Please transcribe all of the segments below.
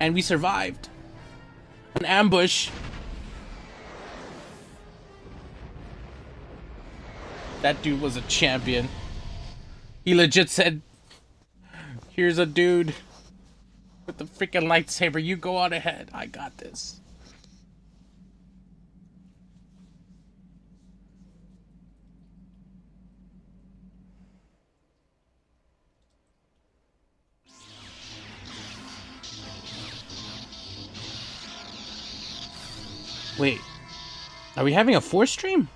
And we survived. An ambush. That dude was a champion. He legit said, here's a dude with the freaking lightsaber. You go on ahead. I got this. Wait, are we having a Force stream?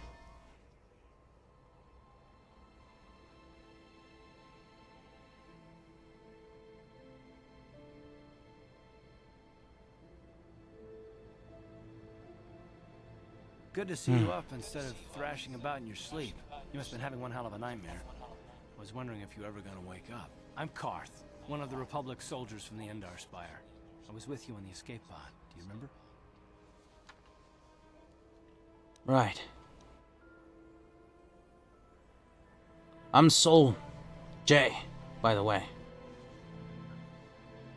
Good to see you up instead of thrashing about in your sleep. You must have been having one hell of a nightmare. I was wondering if you were ever going to wake up. I'm Carth, one of the Republic soldiers from the Esthar Spire. I was with you on the escape pod. Do you remember? Right. I'm Soul J, by the way.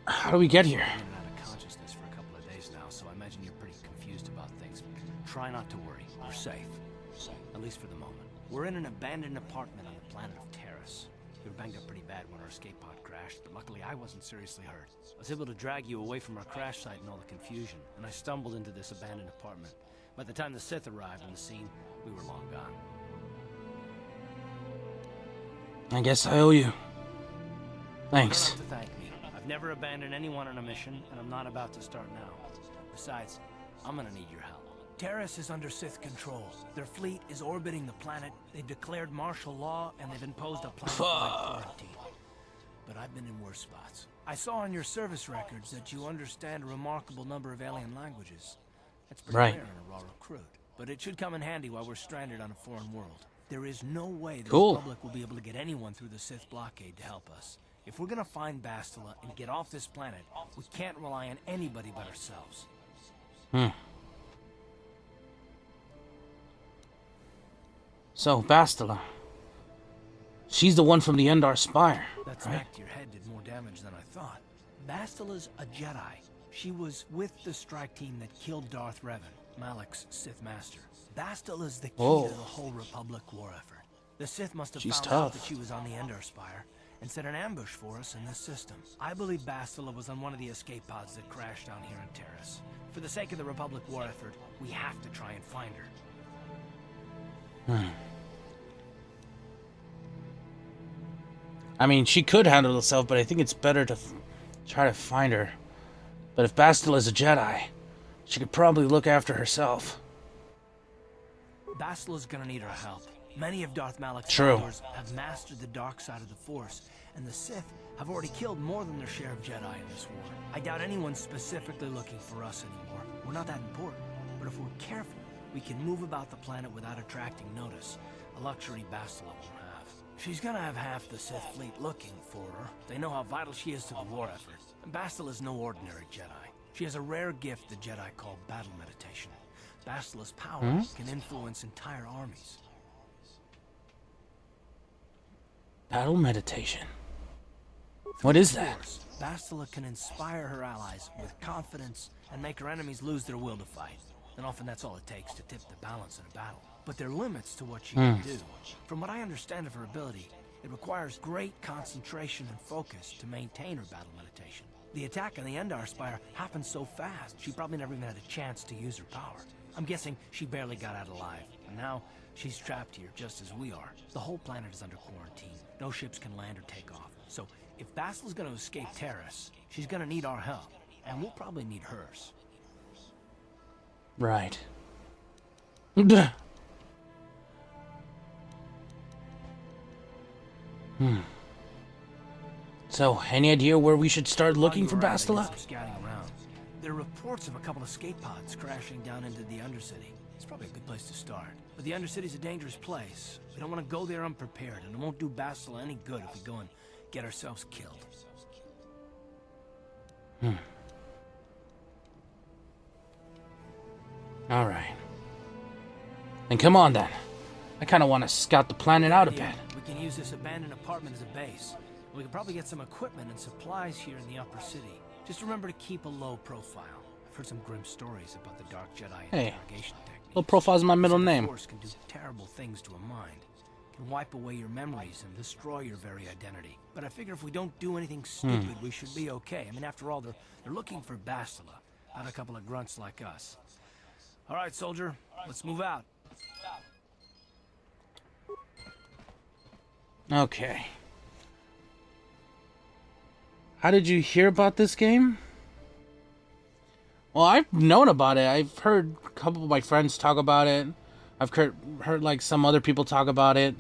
How do we get here? I've been out of consciousness for a couple of days now, so I imagine you're pretty confused about things. Try not to worry. We're safe. At least for the moment. We're in an abandoned apartment on the planet of Taris. We were banged up pretty bad when our escape pod crashed, but luckily I wasn't seriously hurt. I was able to drag you away from our crash site and all the confusion, and I stumbled into this abandoned apartment. By the time the Sith arrived on the scene, we were long gone. I guess I owe you. Thanks. You don't have to thank me. I've never abandoned anyone on a mission, and I'm not about to start now. Besides, I'm gonna need your help. Taris is under Sith control. Their fleet is orbiting the planet. They've declared martial law, and they've imposed a planet-wide quarantine. But I've been in worse spots. I saw on your service records that you understand a remarkable number of alien languages. That's pretty rare in a raw recruit. But it should come in handy while we're stranded on a foreign world. There is no way the Republic will be able to get anyone through the Sith blockade to help us. If we're gonna find Bastilla and get off this planet, we can't rely on anybody but ourselves. So, Bastilla. She's the one from the Esthar Spire, That smack to your head did more damage than I thought. Bastilla's a Jedi. She was with the strike team that killed Darth Revan, Malak's Sith master. Bastilla's the key to the whole Republic war effort. The Sith must have found out that she was on the Esthar Spire and set an ambush for us in this system. I believe Bastilla was on one of the escape pods that crashed down here in Taris. For the sake of the Republic war effort, we have to try and find her. I mean, she could handle herself, but I think it's better to try to find her. But if Bastilla's a Jedi, she could probably look after herself. Bastilla's gonna need our help. Many of Darth Malak's followers have mastered the dark side of the Force, and the Sith have already killed more than their share of Jedi in this war. I doubt anyone's specifically looking for us anymore. We're not that important. But if we're careful, we can move about the planet without attracting notice, a luxury Bastilla won't have. She's gonna have half the Sith fleet looking for her. They know how vital she is to the war effort. And Bastilla's no ordinary Jedi. She has a rare gift the Jedi call battle meditation. Bastilla's power can influence entire armies. Battle meditation. What is that? Bastilla can inspire her allies with confidence and make her enemies lose their will to fight. And often that's all it takes to tip the balance in a battle. But there are limits to what she can do. From what I understand of her ability, it requires great concentration and focus to maintain her battle meditation. The attack on the Esthar Spire happened so fast, she probably never even had a chance to use her power. I'm guessing she barely got out alive, and now she's trapped here just as we are. The whole planet is under quarantine. No ships can land or take off. So if Bastilla's gonna escape Taris, she's gonna need our help, and we'll probably need hers. Right. So, any idea where we should start looking for Bastilla? Scouting around. There are reports of a couple of escape pods crashing down into the Undercity. It's probably a good place to start. But the Undercity's a dangerous place. We don't want to go there unprepared, and it won't do Bastilla any good if we go and get ourselves killed. Alright. Then come on then. I kind of want to scout the planet out a bit. We can use this abandoned apartment as a base. We can probably get some equipment and supplies here in the upper city. Just remember to keep a low profile. I've heard some grim stories about the Dark Jedi Hey, interrogation techniques. low profile is my middle The name. Force can do terrible things to a mind. Can wipe away your memories and destroy your very identity. But I figure if we don't do anything stupid, we should be okay. I mean, after all, they're looking for Bastilla, not a couple of grunts like us. All right, soldier, let's move out. Okay. How did you hear about this game? Well, I've known about it. I've heard a couple of my friends talk about it. I've heard like some other people talk about it.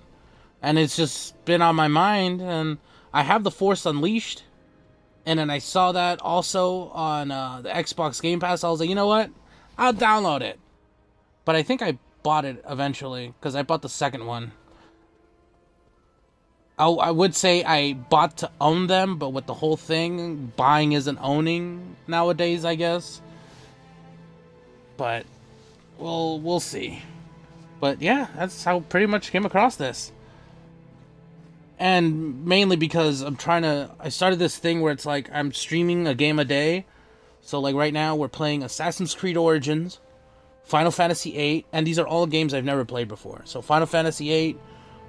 And it's just been on my mind. And I have the Force Unleashed. And then I saw that also on the Xbox Game Pass. I was like, you know what? I'll download it. But I think I bought it eventually. Because I bought the second one. I would say I bought to own them. But with the whole thing, buying isn't owning nowadays, I guess. But we'll see. But yeah, that's how I pretty much came across this. And mainly because I started this thing where it's like I'm streaming a game a day. So like right now we're playing Assassin's Creed Origins, Final Fantasy VIII, and these are all games I've never played before. So Final Fantasy VIII,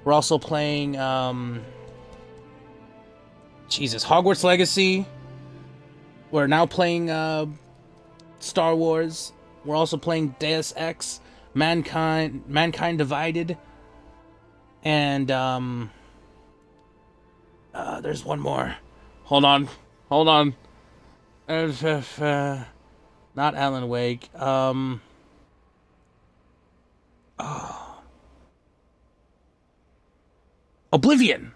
we're also playing Hogwarts Legacy. We're now playing Star Wars. We're also playing Deus Ex, Mankind Divided, and there's one more. Hold on. Not Alan Wake. Oblivion.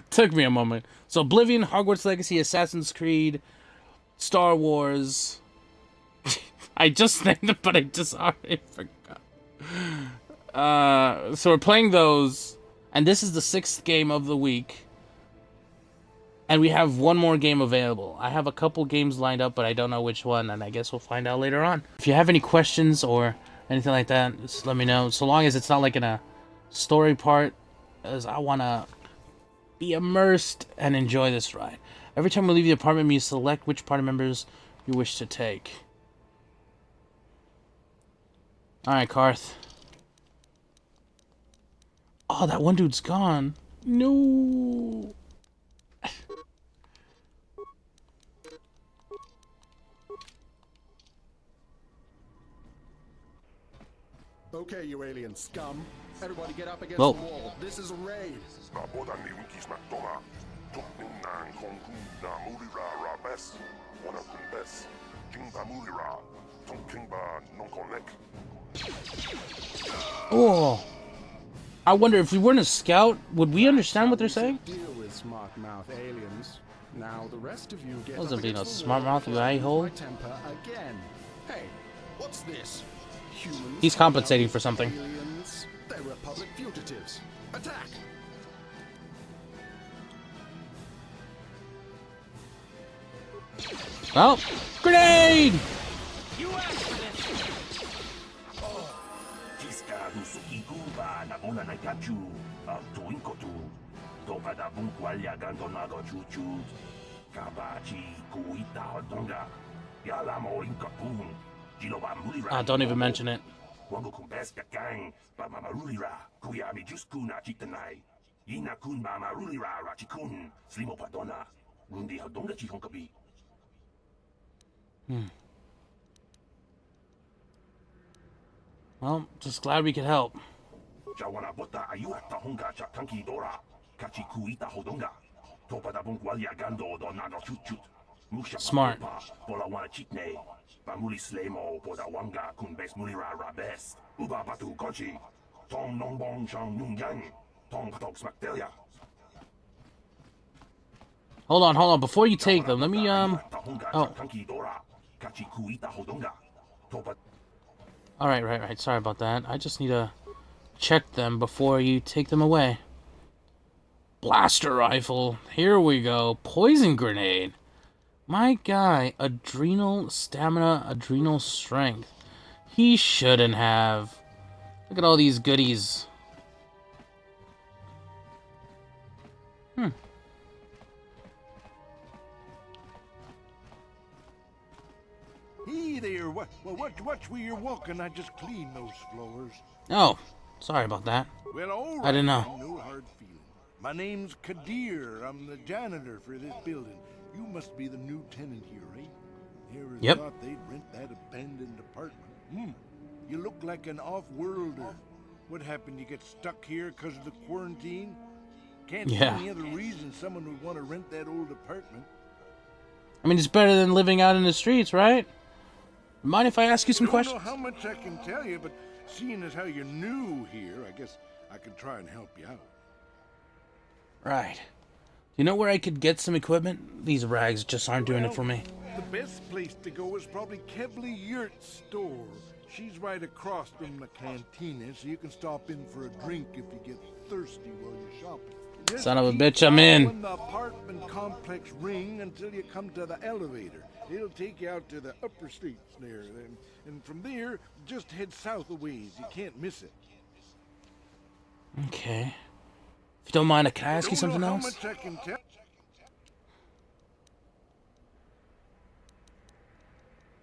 Took me a moment. So Oblivion, Hogwarts Legacy, Assassin's Creed, Star Wars. I just named them, but I just already forgot. So we're playing those, and this is the 6th game of the week. And we have one more game available. I have a couple games lined up, but I don't know which one, and I guess we'll find out later on. If you have any questions or anything like that, just let me know. So long as it's not like in a story part, as I want to be immersed and enjoy this ride. Every time we leave the apartment, you select which party members you wish to take. Alright, Carth. Oh, that one dude's gone. No. Okay, you alien scum. Everybody get up against Whoa. the wall. This is a raid. Oh. I wonder if we weren't a scout, would we understand what they're saying? Deal with smart mouth aliens. Now the rest of you get Wasn't up being a against the smart wall mouth, you before I lose a-hole. my temper again. Hey, what's this? Humans He's compensating for something. aliens. They're Republic fugitives. Attack! Oh, grenade! You asked for this! Ah, don't even mention it. Well, just glad we could help. Smart. Hold on. Before you take them, let me, Oh. Alright, right. Sorry about that. I just need to check them before you take them away. Blaster rifle. Here we go. Poison grenade. My guy, adrenal stamina, adrenal strength. He shouldn't have. Look at all these goodies. Hey there, watch where you're walking. I just cleaned those floors. Oh, sorry about that. Well, all right. I didn't know. No hard feelings. My name's K.O.T.O.R. I'm the janitor for this building. You must be the new tenant here, eh? Never Yep. thought they'd rent that abandoned apartment. You look like an off-worlder. What happened? You get stuck here because of the quarantine? Can't see any other reason someone would want to rent that old apartment. I mean, it's better than living out in the streets, right? Mind if I ask you some questions? I don't know how much I can tell you, but seeing as how you're new here, I guess I can try and help you out. Right. Do you know where I could get some equipment? These rags just aren't doing it for me. The best place to go is probably Kebly Yurt's store. She's right across from the cantina, so you can stop in for a drink if you get thirsty while you're shopping. Just Son of a keep bitch, I'm in. following the apartment complex ring until you come to the elevator. It'll take you out to the upper streets there, and from there, just head south a ways. You can't miss it. Okay. If you don't mind, can I ask you Don't know something how else? much I can tell.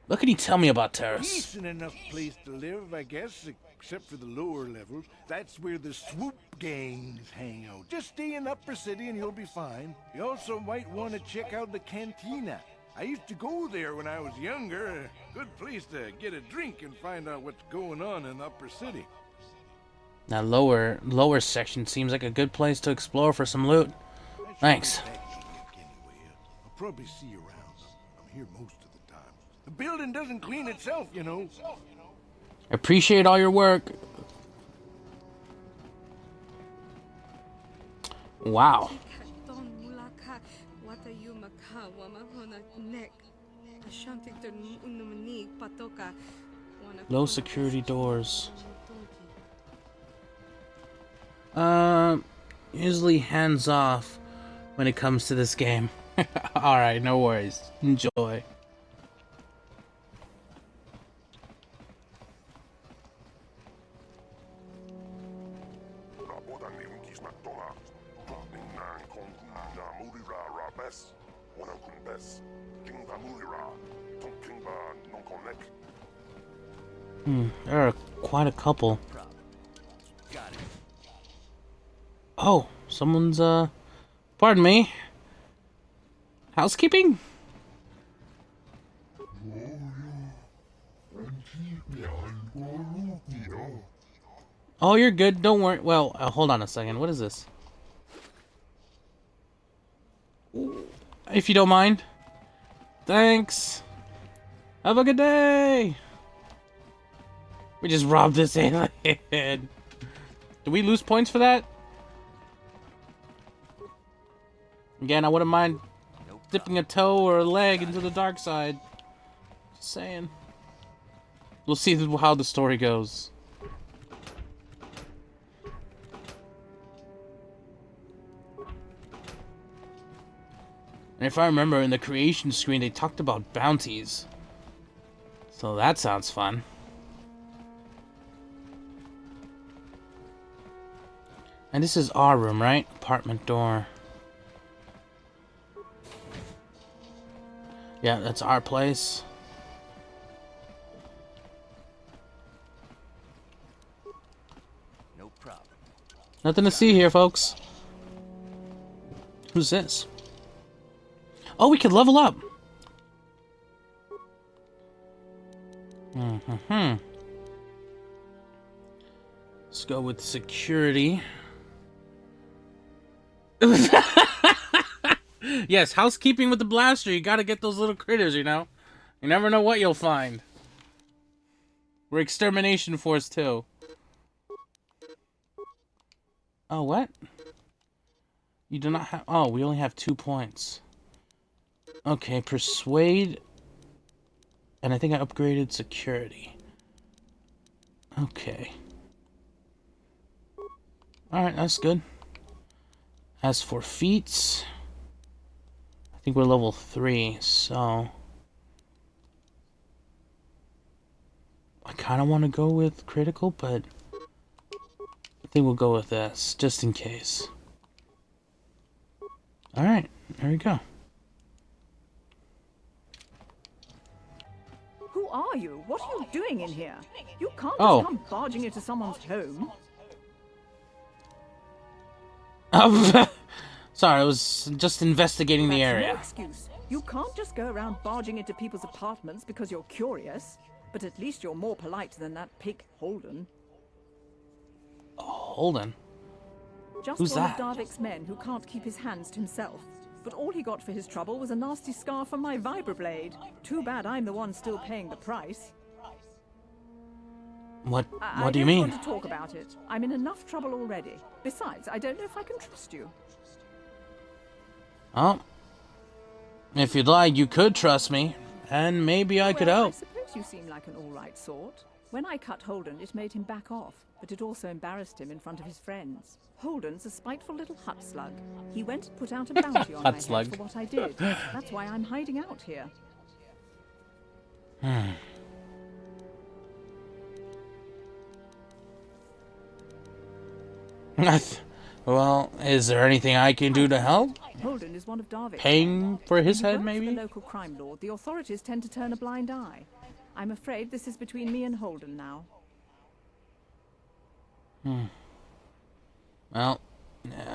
What can you tell me about Taris? Decent enough place to live, I guess, except for the lower levels. That's where the swoop gangs hang out. Just stay in Upper City and you'll be fine. You also might want to check out the cantina. I used to go there when I was younger. A good place to get a drink and find out what's going on in Upper City. That lower section seems like a good place to explore for some loot. Thanks. I'll probably see you around. I'm here most of the time. The building doesn't clean itself, you know. Appreciate all your work. Wow. Low security doors. Usually hands off when it comes to this game. Alright, no worries. Enjoy. There are quite a couple. Oh, someone's, pardon me. Housekeeping? Oh, you're good. Don't worry. Well, hold on a second. What is this? If you don't mind. Thanks. Have a good day. We just robbed this alien. Do we lose points for that? Again, I wouldn't mind dipping a toe or a leg into the dark side. Just saying. We'll see how the story goes. And if I remember, in the creation screen, they talked about bounties. So that sounds fun. And this is our room, right? Apartment door. Yeah, that's our place. No problem. Nothing to see here, folks. Who's this? Oh, we could level up. Let's go with security. Yes, housekeeping with the blaster. You gotta get those little critters, you know? You never know what you'll find. We're extermination force too. Oh, what? You do not have... Oh, we only have 2 points. Okay, persuade. And I think I upgraded security. Okay. Alright, that's good. As for feats... I think we're level 3, so... I kind of want to go with critical, but... I think we'll go with this, just in case. Alright, there we go. Who are you? What are you doing in here? You can't Oh. just come barging into someone's home. Sorry, I was just investigating the That's area. no excuse. You can't just go around barging into people's apartments because you're curious. But at least you're more polite than that pig Holden. Holden? Just Who's one that? of Darvik's men who can't keep his hands to himself. But all he got for his trouble was a nasty scar from my vibroblade. Too bad I'm the one still paying the price. What I do you don't mean? want to talk about it. I'm in enough trouble already. Besides, I don't know if I can trust you. Oh. If you'd like, you could trust me. And maybe I could Well, help. I suppose you seem like an all-right sort. When I cut Holden, it made him back off, but it also embarrassed him in front of his friends. Holden's a spiteful little hut slug. He went and put out a bounty on my head slug. for what I did. That's why I'm hiding out here. Well, is there anything I can do to help? Holden is one of Darvik's Paying for his When head, you work for maybe? the local crime lord, the authorities tend to turn a blind eye. I'm afraid this is between me and Holden now. Well,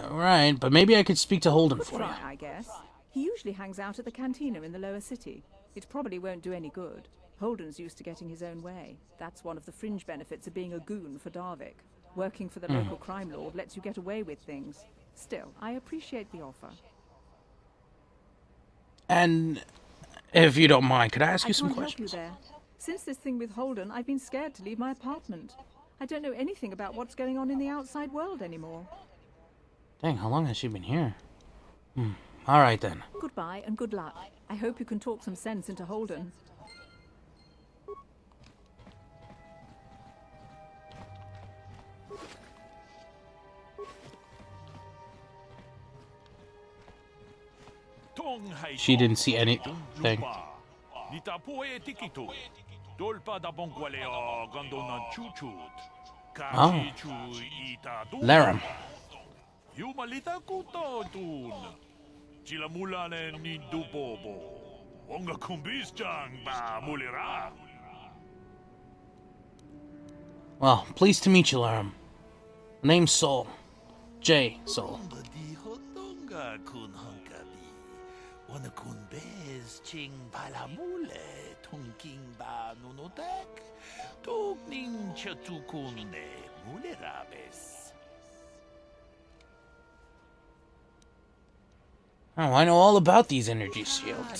right, but maybe I could speak to Holden Good for you. try, I guess. He usually hangs out at the cantina in the lower city. It probably won't do any good. Holden's used to getting his own way. That's one of the fringe benefits of being a goon for Darvik. Working for the local crime lord lets you get away with things. Still, I appreciate the offer. And if you don't mind, could I ask you some I can't questions? help you there. Since this thing with Holden, I've been scared to leave my apartment. I don't know anything about what's going on in the outside world anymore. Dang, how long has she been here? All right then. Goodbye and good luck. I hope you can talk some sense into Holden. She didn't see anything. Oh. Laram. Well, pleased to meet you, Laram. Name's Sol. J. Sol. Oh, I know all about these energy shields. I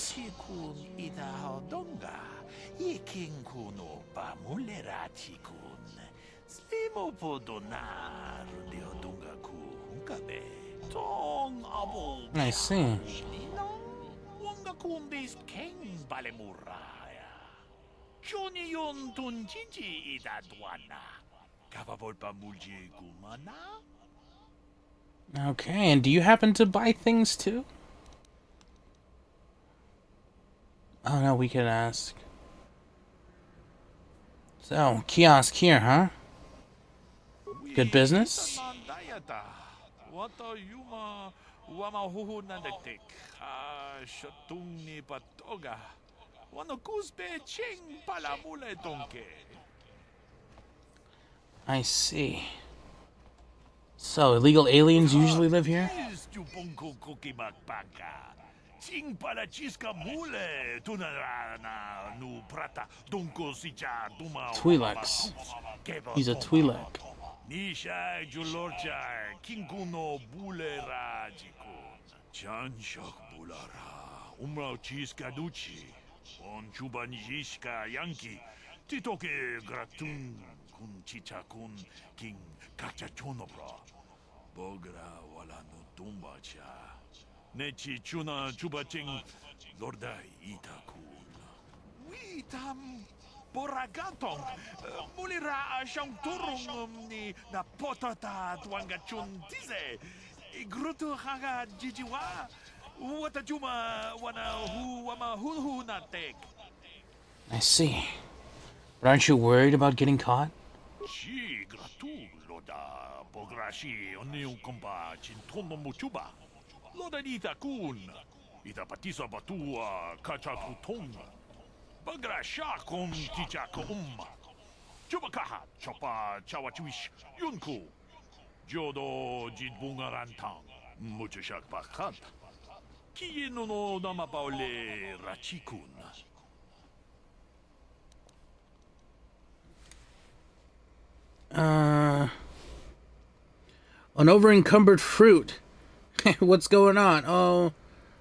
see. Okay, and do you happen to buy things too? Oh no, we can ask. So, kiosk here, huh? Good business? I see. So, illegal aliens usually live here? Twi'leks. He's a Twi'lek. Nechi chuna chubaching lordai itakul. Witam boragatong mulira siyang turong ni na potata tuangachun tize. Igruto haga jijiwa. Wata juma wana hu wama hu natek. I see. But aren't you worried about getting caught? Chi gratu loda bograshi oniu komba chintono muchuba. Loda ita kun. Ita patisa batua kachatu tonga. Bagrasha kun ticha umma. Chubakaha chopa chawachuish yunku. Jodo jidbungarantang. Muchashak bakant. Kieno no namapaule rachikun. An over-encumbered fruit. What's going on? Oh,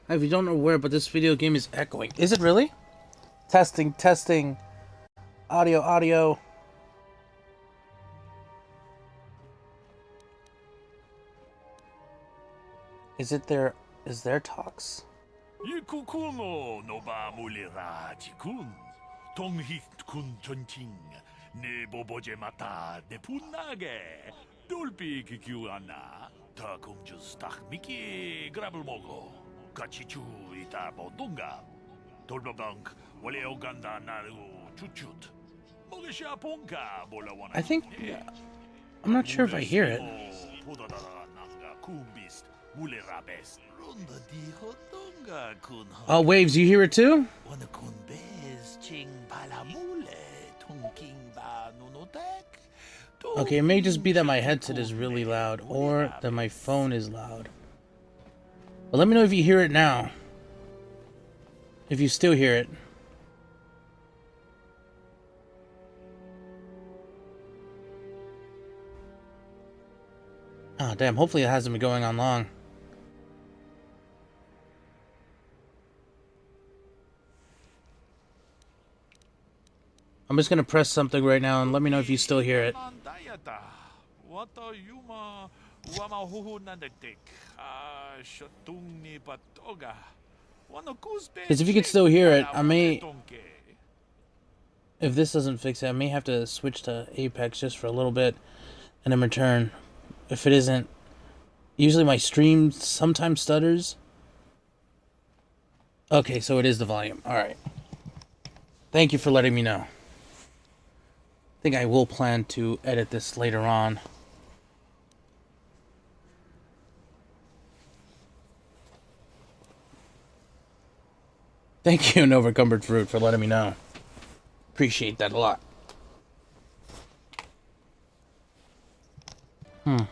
if you don't know where, but this video game is echoing. Is it really? Testing, testing. Audio, audio. Is it there? Is there talks? Yikukuno no ba mulira chikun. Tonghit kun chonching. Ne boboje mata de punage. Dolpi kikiuana. Ta kumjus tak miki grabelmogo. Kachichu ita bodunga. Tolbabank wale oganda naru chuchut. Mogesha ponka bola wana. I think... I'm not sure if I hear it. Oh, Waves, you hear it too? Okay, it may just be that my headset is really loud, or that my phone is loud. But let me know if you hear it now. If you still hear it. Oh, damn, hopefully it hasn't been going on long. I'm just gonna press something right now and let me know if you still hear it. Because if you can still hear it, I may... If this doesn't fix it, I may have to switch to Apex just for a little bit and then return. If it isn't... Usually my stream sometimes stutters. Okay, so it is the volume. Alright. Thank you for letting me know. I think I will plan to edit this later on. Thank you, Overcumbered Fruit, for letting me know. Appreciate that a lot. I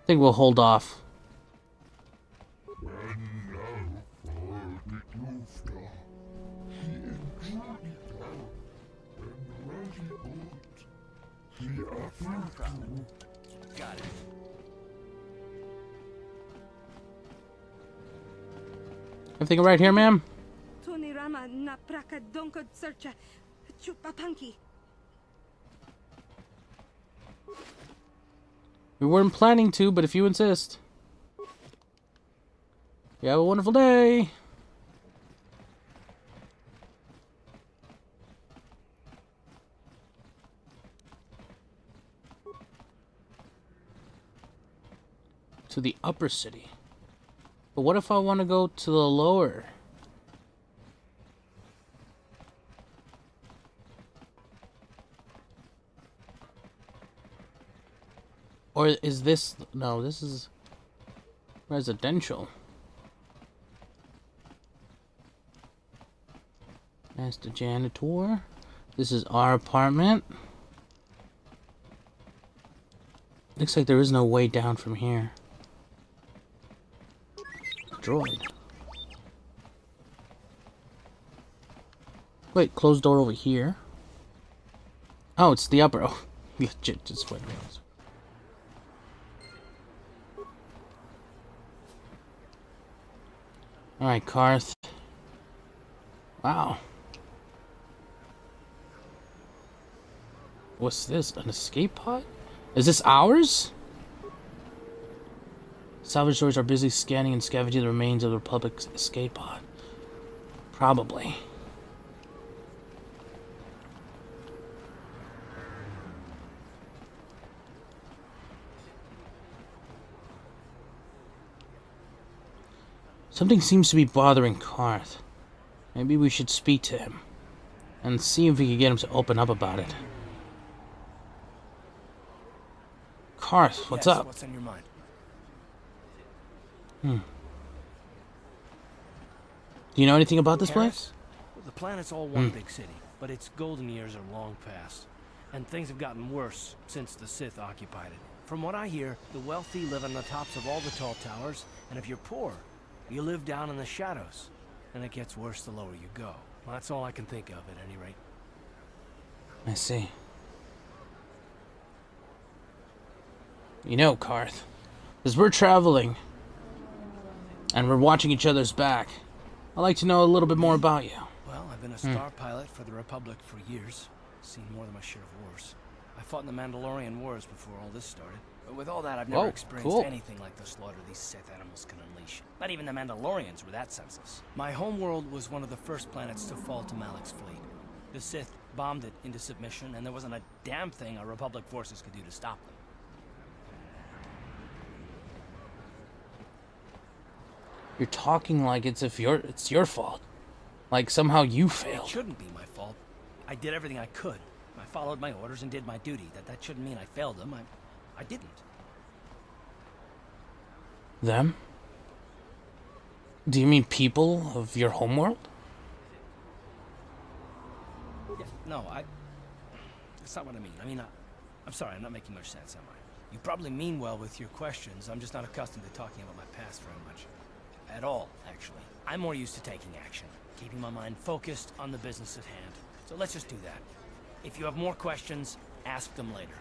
think we'll hold off. Got it. Everything right here, ma'am? Tunirama na praka donko searcha chupapanki. We weren't planning to, but if you insist. You have a wonderful day. To the upper city. But what if I want to go to the lower? Or is this... No, this is residential. That's the janitor. This is our apartment. Looks like there is no way down from here. Droid. Wait, closed door over here. Oh, it's the upper. Oh, just wait a minute. Alright, Carth. Wow. What's this? An escape pod? Is this ours? Salvage stores are busy scanning and scavenging the remains of the Republic's escape pod. Probably. Something seems to be bothering Carth. Maybe we should speak to him and see if we can get him to open up about it. Carth, what's up? What's on your mind? Do you know anything about this Taris? place? The planet's all one big city, but its golden years are long past. And things have gotten worse since the Sith occupied it. From what I hear, the wealthy live on the tops of all the tall towers, and if you're poor, you live down in the shadows. And it gets worse the lower you go. Well, that's all I can think of, at any rate. I see. You know, Carth, as we're traveling and we're watching each other's back, I'd like to know a little bit more about you. Well, I've been a star pilot for the Republic for years. Seen more than my share of wars. I fought in the Mandalorian Wars before all this started. But with all that, I've never experienced anything like the slaughter these Sith animals can unleash. Not even the Mandalorians were that senseless. My homeworld was one of the first planets to fall to Malak's fleet. The Sith bombed it into submission, and there wasn't a damn thing our Republic forces could do to stop them. You're talking like it's your fault. Like somehow you It failed. shouldn't be my fault. I did everything I could. I followed my orders and did my duty. That shouldn't mean I failed them. I didn't. Them? Do you mean people of your homeworld? Yeah, no, that's not what I mean. I mean, I'm sorry, I'm not making much sense, am I? You probably mean well with your questions. I'm just not accustomed to talking about my past very much. At all, actually. I'm more used to taking action, keeping my mind focused on the business at hand. So let's just do that. If you have more questions, ask them later.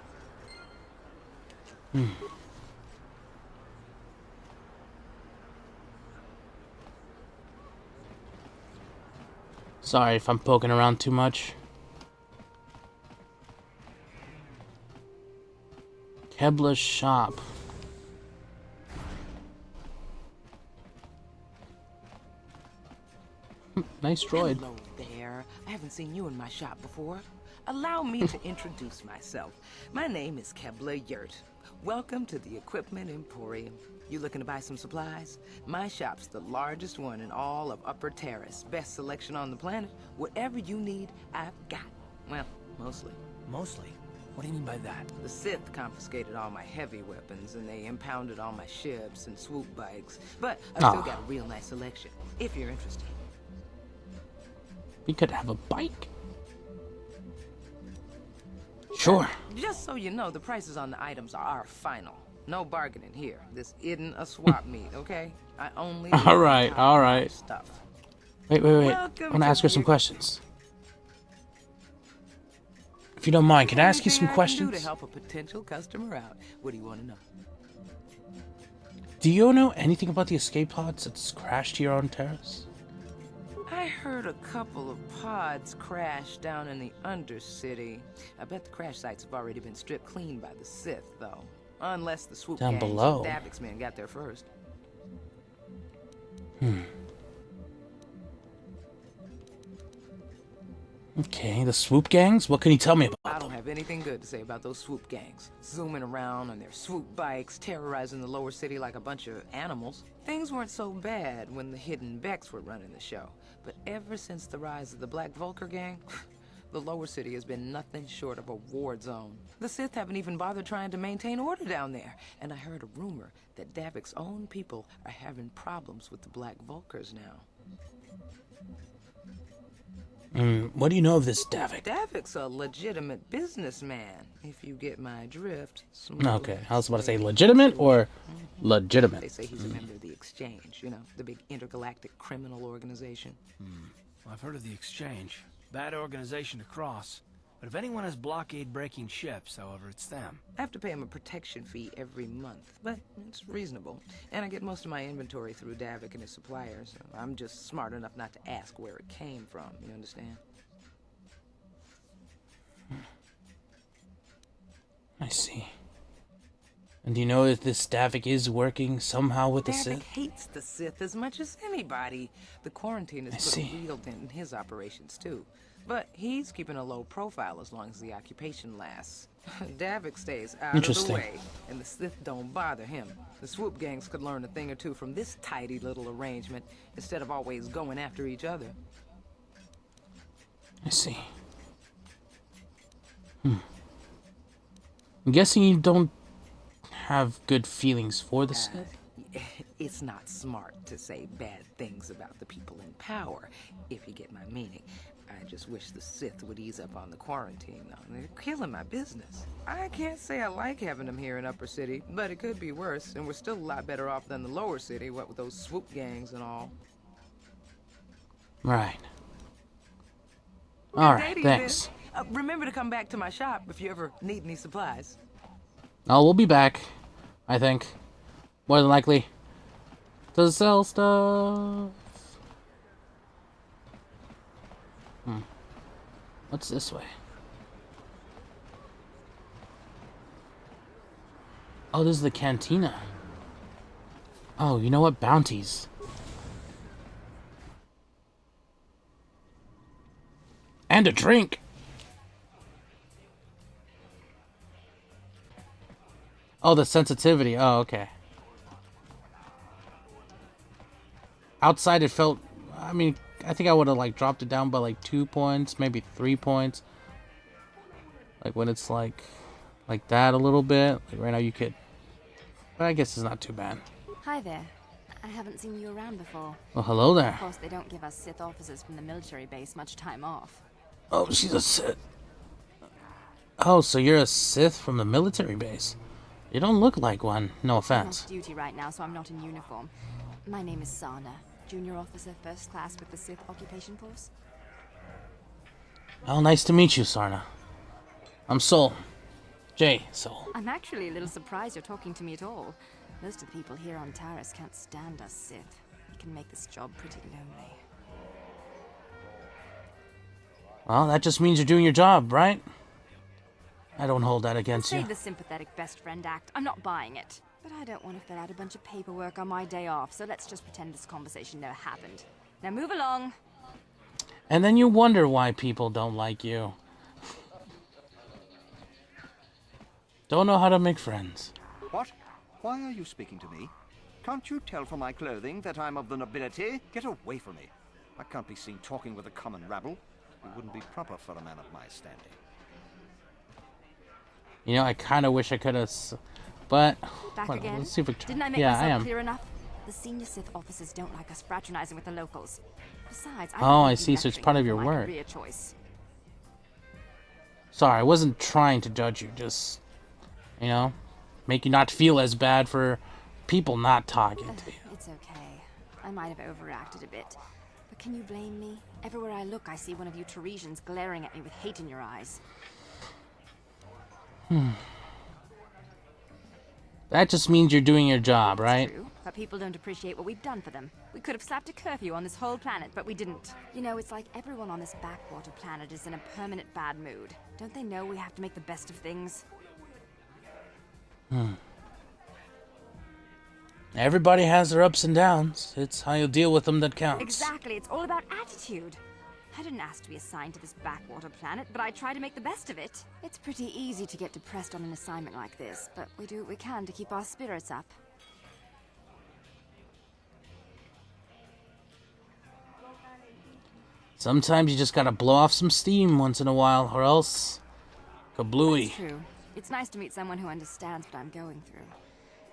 Sorry if I'm poking around too much. Kebla's shop. Nice droid. Hello there. I haven't seen you in my shop before. Allow me to introduce myself. My name is K.O.T.O.R. Welcome to the Equipment Emporium. You looking to buy some supplies? My shop's the largest one in all of Upper Taris. Best selection on the planet. Whatever you need, I've got. Well, mostly. Mostly? What do you mean by that? The Sith confiscated all my heavy weapons, and they impounded all my ships and swoop bikes. But I've still got a real nice selection, if you're interested. We could have a bike. Sure. Just so you know, the prices on the items are final. No bargaining here. This isn't a swap meet, okay? I only All right. stuff. Wait. I want to ask her some questions. If you don't mind, can I ask you some Do questions? to help a potential customer out. What do you want to know? Do you know anything about the escape pods that's crashed here on Taris? I heard a couple of pods crash down in the Undercity. I bet the crash sites have already been stripped clean by the Sith, though. Unless the swoop Down gangs below. and Davik's men got there first. Okay, the swoop gangs? What can you tell me I about don't them? have anything good to say about those swoop gangs. Zooming around on their swoop bikes, terrorizing the lower city like a bunch of animals. Things weren't so bad when the hidden Becks were running the show. But ever since the rise of the Black Vulcar gang, the lower city has been nothing short of a war zone. The Sith haven't even bothered trying to maintain order down there. And I heard a rumor that Davik's own people are having problems with the Black Vulcars now. What do you know of this Davik? Davik's a legitimate businessman, if you get my drift. Okay, I was about to say legitimate or legitimate. They say he's a member of the Exchange, you know, the big intergalactic criminal organization. Well, I've heard of the Exchange. Bad organization to cross. But if anyone has blockade-breaking ships, however, it's them. I have to pay him a protection fee every month, but it's reasonable. And I get most of my inventory through Davik and his suppliers. I'm just smart enough not to ask where it came from, you understand? I see. And do you know if this Davik is working somehow with the Davik Sith? hates the Sith as much as anybody. The quarantine has put see. a real dent in his operations, too. But he's keeping a low profile as long as the occupation lasts. Davik stays out of the Interesting. way, and the Sith don't bother him. The swoop gangs could learn a thing or two from this tidy little arrangement, instead of always going after each other. I see. I'm guessing you don't have good feelings for the Sith? It's not smart to say bad things about the people in power, if you get my meaning. I just wish the Sith would ease up on the quarantine, though. They're killing my business. I can't say I like having them here in Upper City, but it could be worse, and we're still a lot better off than the Lower City, what with those swoop gangs and all. Right. All right, Daddy, thanks. Remember to come back to my shop if you ever need any supplies. Oh, we'll be back, I think. More than likely. To sell stuff. What's this way? Oh, this is the cantina. Oh, you know what? Bounties. And a drink. Oh, the sensitivity. Oh, okay. Outside it felt, I mean, I think I would have like dropped it down by like 2 points, maybe 3 points. Like when it's like that a little bit. Like right now you could, but I guess it's not too bad. Hi there. I haven't seen you around before. Well, hello there. Of course, they don't give us Sith officers from the military base much time off. Oh, she's a Sith. Oh, so you're a Sith from the military base. You don't look like one. No I'm offense. off duty right now, so I'm not in uniform. My name is Sana, junior officer, first class with the Sith occupation force. Oh, nice to meet you, Sarna. I'm Sol. Jay, Sol. I'm actually a little surprised you're talking to me at all. Most of the people here on Taris can't stand us Sith. We can make this job pretty lonely. Well, that just means you're doing your job, right? I don't hold that against you. Save the sympathetic best friend act. I'm not buying it. But I don't want to fill out a bunch of paperwork on my day off, so let's just pretend this conversation never happened. Now move along. And then you wonder why people don't like you. Don't know how to make friends. What? Why are you speaking to me? Can't you tell from my clothing that I'm of the nobility? Get away from me. I can't be seen talking with a common rabble. It wouldn't be proper for a man of my standing. You know, I kind of wish I could have, but Back well, again? let's see if we can. Didn't I make Yeah, myself I am. clear enough? The senior Sith officers don't like us fraternizing with the locals. Besides, I Oh, don't I need see, so it's lecturing part of for your my work. career choice. Sorry, I wasn't trying to judge you. Just, you know, make you not feel as bad for people not talking to you. It's okay. I might have overreacted a bit. But can you blame me? Everywhere I look, I see one of you Taresians glaring at me with hate in your eyes. That just means you're doing your job, right? True, but people don't appreciate what we've done for them. We could have slapped a curfew on this whole planet, but we didn't. You know, it's like everyone on this backwater planet is in a permanent bad mood. Don't they know we have to make the best of things? Everybody has their ups and downs. It's how you deal with them that counts. Exactly, it's all about attitude. I didn't ask to be assigned to this backwater planet, but I try to make the best of it. It's pretty easy to get depressed on an assignment like this, but we do what we can to keep our spirits up. Sometimes you just gotta blow off some steam once in a while, or else kablooey. That's true. It's nice to meet someone who understands what I'm going through.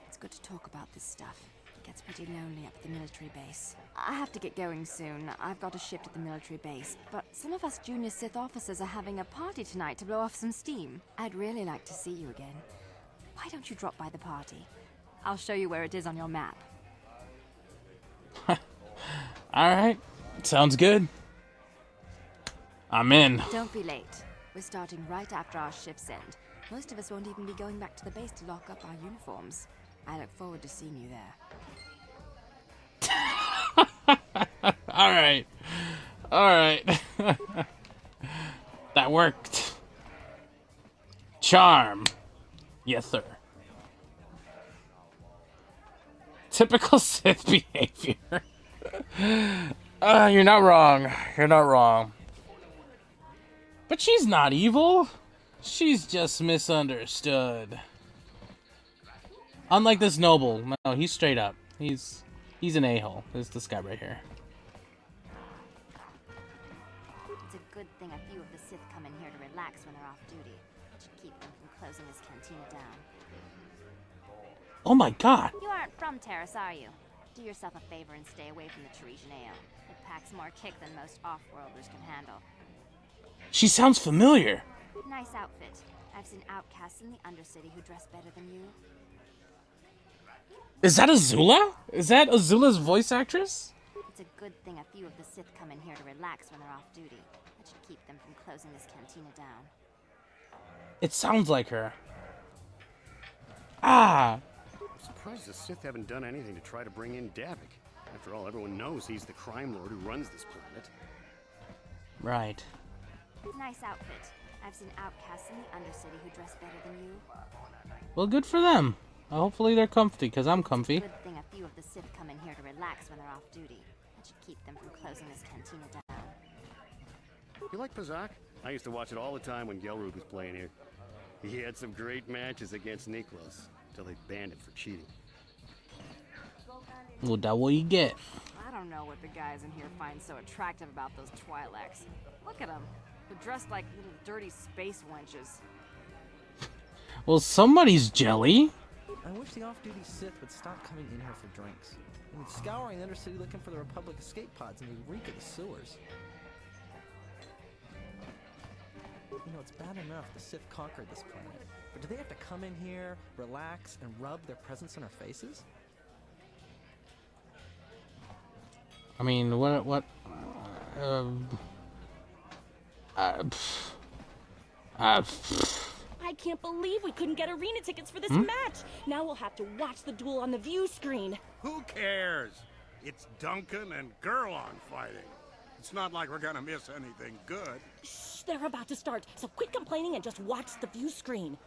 It's good to talk about this stuff. It gets pretty lonely up at the military base. I have to get going soon. I've got a shift at the military base, but some of us junior Sith officers are having a party tonight to blow off some steam. I'd really like to see you again. Why don't you drop by the party? I'll show you where it is on your map. Alright, sounds good. I'm in. Don't be late. We're starting right after our shifts end. Most of us won't even be going back to the base to lock up our uniforms. I look forward to seeing you there. Alright. Alright. That worked. Charm. Yes, sir. Typical Sith behavior. You're not wrong. You're not wrong. But she's not evil. She's just misunderstood. Unlike this noble. No, he's straight up. He's an a-hole. There's this guy right here. It's a good thing a few of the Sith come in here to relax when they're off duty. It should keep them from closing this cantina down. Oh my god. You aren't from Taris, are you? Do yourself a favor and stay away from the Tarisian ale. It packs more kick than most off-worlders can handle. She sounds familiar. Nice outfit. I've seen outcasts in the Undercity who dress better than you. Is that Azula? Is that Azula's voice actress? It's a good thing a few of the Sith come in here to relax when they're off duty. That should keep them from closing this cantina down. It sounds like her. Ah! I'm surprised the Sith haven't done anything to try to bring in Davik. After all, everyone knows he's the crime lord who runs this planet. Right. Nice outfit. I've seen outcasts in the Undercity who dress better than you. Well, good for them. Hopefully they're comfy, because I'm comfy. Good thing a few of the Sith come in here to relax when they're off duty. That should keep them from closing this cantina down. You like Pazak? I used to watch it all the time when Gelrud was playing here. He had some great matches against Niklas, until they banned him for cheating. Well, that's what you get. I don't know what the guys in here find so attractive about those Twi'leks. Look at them. They're dressed like little dirty space wenches. Well, somebody's jelly. I wish the off-duty Sith would stop coming in here for drinks. I mean, scouring the Undercity looking for the Republic escape pods, and they reek of the sewers. You know, it's bad enough the Sith conquered this planet, but do they have to come in here, relax, and rub their presence in our faces? I mean, what? I can't believe we couldn't get arena tickets for this match. Now we'll have to watch the duel on the view screen. Who cares? It's Duncan and Gurlon fighting. It's not like we're gonna miss anything good. Shh, they're about to start, so quit complaining and just watch the view screen.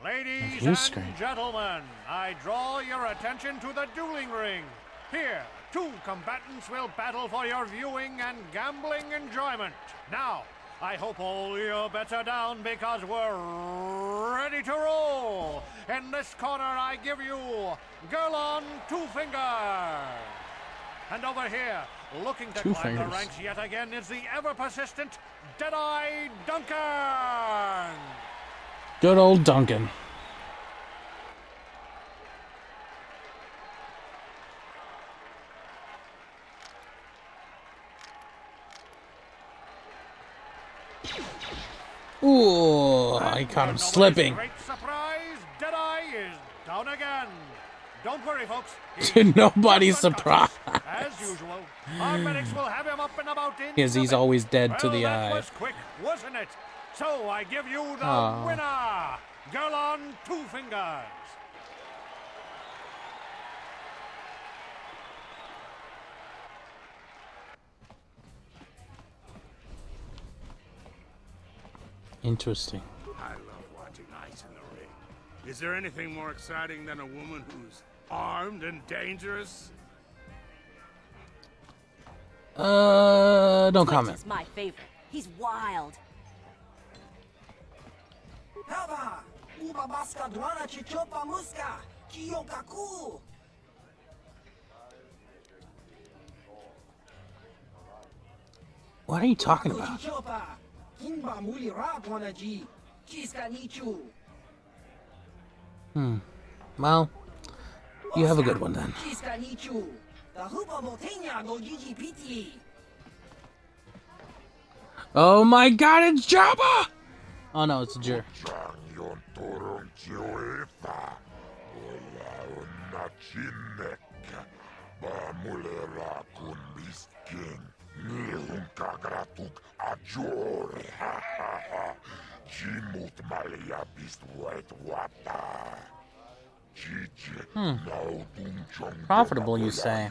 Ladies and gentlemen, I draw your attention to the dueling ring. Here, two combatants will battle for your viewing and gambling enjoyment. Now, I hope all your bets are down because we're ready to roll. In this corner, I give you Gurlon Two Finger. And over here, looking to climb the ranks yet again, is the ever-persistent Jedi Duncan. Good old Duncan. Ooh, I caught him slipping. Great surprise, Jedi is down again. Don't worry, folks. Nobody's surprised. As usual, our medics will have him up and about in. Because he's always dead to the eye. That was quick, wasn't it? So I give you the winner, Gurlon Two Fingers. Interesting. I love watching ice in the ring. Is there anything more exciting than a woman who's armed and dangerous? Don't comment. Is my favorite. He's wild. What are you talking about? Well, you have a good one then. Oh my god, it's Jabba! Oh no, it's a Jer. Profitable, you say?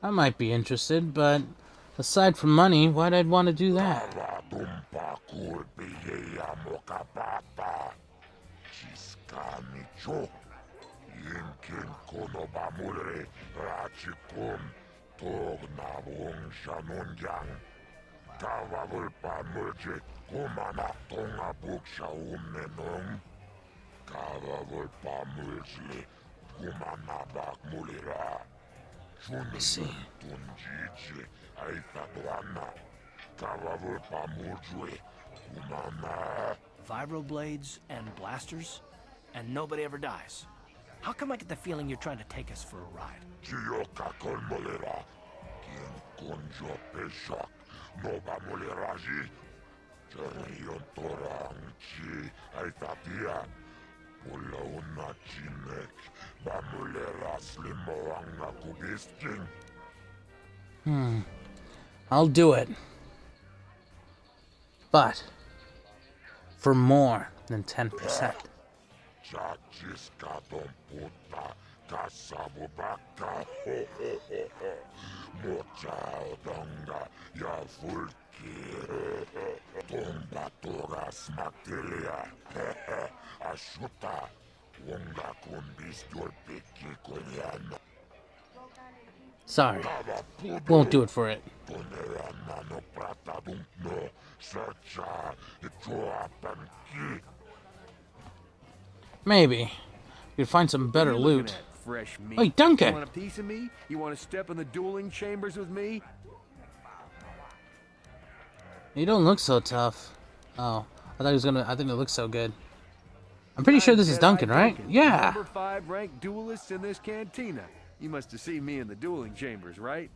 I might be interested, but aside from money, why'd I want to do that? I see. Vibroblades and blasters, and nobody ever dies. How come I get the feeling you're trying to take us for a ride? I'll do it. But for more than 10%. Sorry. Won't do it for it. Maybe. You'd find some better loot. Fresh meat. Wait, Duncan! You want a piece of me? You want to step in the dueling chambers with me? You don't look so tough. Oh, I thought he was gonna. I think it looks so good. I'm pretty sure this is Duncan, right? Yeah. Number 5 ranked duelist in this cantina. You must have seen me in the dueling chambers, right?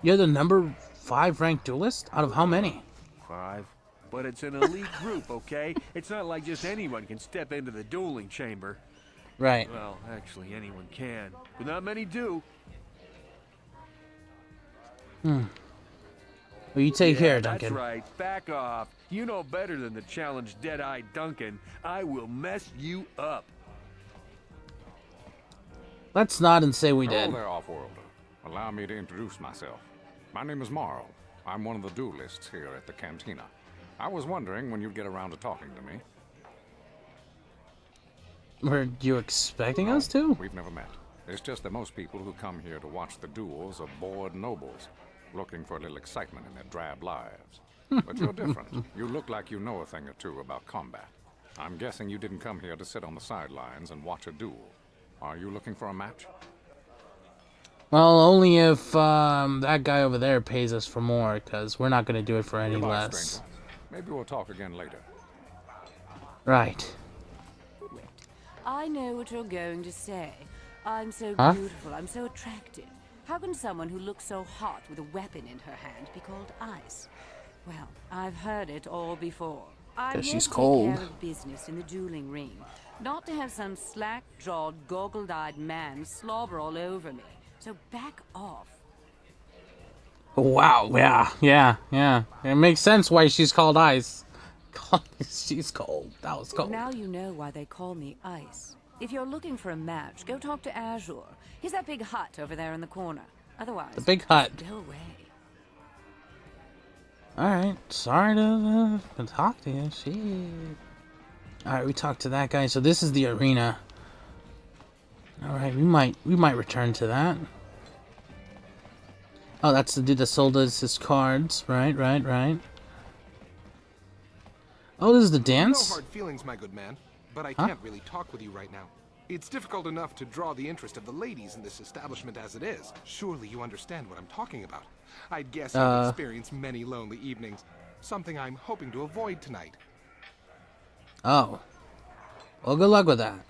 You're the number 5 ranked duelist? Out of how many? 5. But it's an elite group, okay? It's not like just anyone can step into the dueling chamber. Right. Well, actually, anyone can, but not many do. Well, you take care, Duncan. That's right. Back off. You know better than to challenge Dead-Eye Duncan. I will mess you up. Let's nod and say we did. Hello there, Off-Worlder. Allow me to introduce myself. My name is Marl. I'm one of the duelists here at the cantina. I was wondering when you'd get around to talking to me. Were you expecting us to? We've never met. It's just that most people who come here to watch the duels are bored nobles, looking for a little excitement in their drab lives. But you're different. You look like you know a thing or two about combat. I'm guessing you didn't come here to sit on the sidelines and watch a duel. Are you looking for a match? Well, only if that guy over there pays us for more, because we're not going to do it for any Goodbye, less. stranger. Maybe we'll talk again later. Right. I know what you're going to say. I'm so Huh? beautiful, I'm so attractive. How can someone who looks so hot with a weapon in her hand be called ice? Well, I've heard it all before. I'm 'Cause here she's to take cold. care of business in the dueling ring, not to have some slack-jawed, goggled-eyed man slobber all over me. So back off. Wow, yeah. It makes sense why she's called Ice. She's cold. That was cold. Now you know why they call me Ice. If you're looking for a match, go talk to Azure. He's that big hut over there in the corner. Otherwise, The big hut. go away. Alright, sorry to talk to you. Shit. Alright, we talked to that guy. So this is the arena. Alright, we might return to that. Oh, that's the dude that sold us his cards. Right. Oh, this is the dance? No hard feelings, my good man, but I Huh? can't really talk with you right now. It's difficult enough to draw the interest of the ladies in this establishment as it is. Surely you understand what I'm talking about. I'd guess you've experienced many lonely evenings, something I'm hoping to avoid tonight. Oh. Well, good luck with that.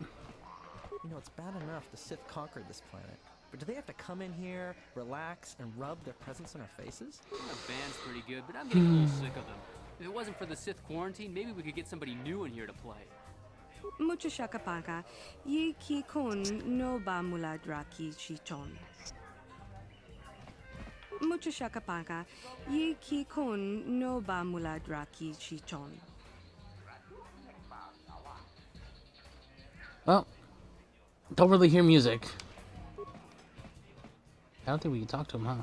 You know, it's bad enough the Sith conquered this planet, but do they have to come in here, relax, and rub their presence in our faces? The band's pretty good, but I'm getting a little sick of them. If it wasn't for the Sith quarantine, maybe we could get somebody new in here to play. Mucho shakapaka. Yi ki kun no ba muladra ki chichon. Mucho shakapaka. Yi ki kun no ba muladra ki chichon. Well, don't really hear music. I don't think we can talk to him, huh?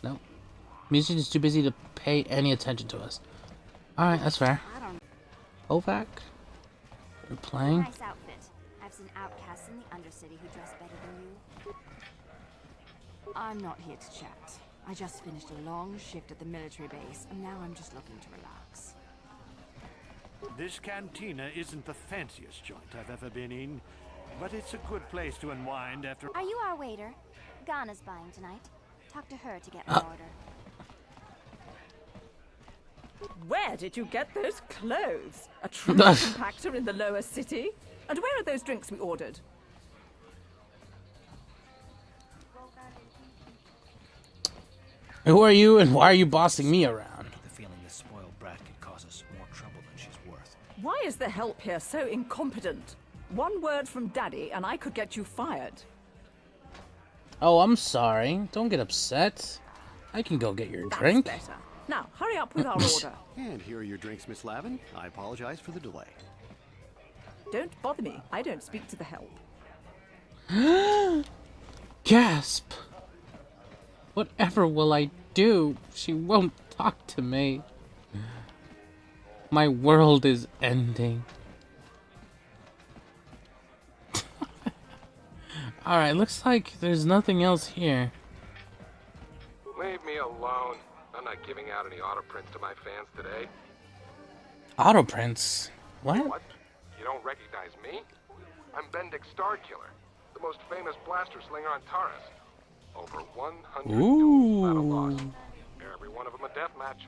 Nope. Musician is too busy to pay any attention to us. Alright, that's fair. Ovac? You're playing? Nice outfit. I've seen outcasts in the Undercity who dress better than you. I'm not here to chat. I just finished a long shift at the military base, and now I'm just looking to relax. This cantina isn't the fanciest joint I've ever been in, but it's a good place to unwind after... Are you our waiter? Ghana's buying tonight. Talk to her to get my order. Where did you get those clothes? A true compactor in the lower city? And where are those drinks we ordered? Who are you and why are you bossing me around? The feeling this spoiled brat could cause us more trouble than she's worth. Why is the help here so incompetent? One word from Daddy and I could get you fired. Oh, I'm sorry. Don't get upset. I can go get your drink. That's better. Now, hurry up with our order. And here are your drinks, Miss Lavin. I apologize for the delay. Don't bother me. I don't speak to the help. Gasp. Whatever will I do? She won't talk to me. My world is ending. Alright, looks like there's nothing else here. Leave me alone. I'm not giving out any auto prints to my fans today. Auto prints? What? What? You don't recognize me? I'm Bendick Starkiller, the most famous blaster slinger on Taris. Over 100 duels without a loss. Every one of them a death match.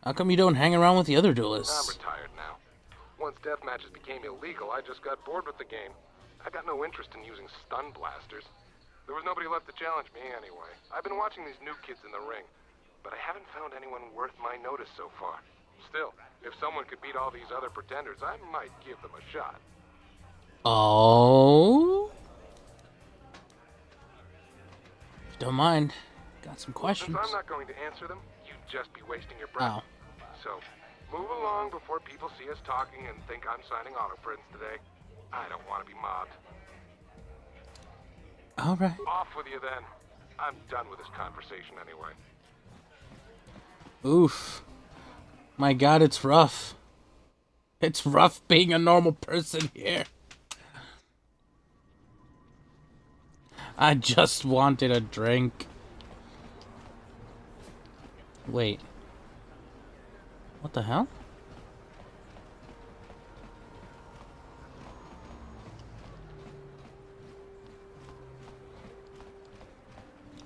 How come you don't hang around with the other I'm duelists? retired now. Once death matches became illegal, I just got bored with the game. I got no interest in using stun blasters. There was nobody left to challenge me anyway. I've been watching these new kids in the ring, but I haven't found anyone worth my notice so far. Still, if someone could beat all these other pretenders, I might give them a shot. Oh? Don't mind. Got some questions. Since I'm not going to answer them, you'd just be wasting your breath. So, move along before people see us talking and think I'm signing auto prints today. I don't want to be mobbed. Alright. Off with you then. I'm done with this conversation anyway. Oof. My god, it's rough. It's rough being a normal person here. I just wanted a drink. Wait. What the hell?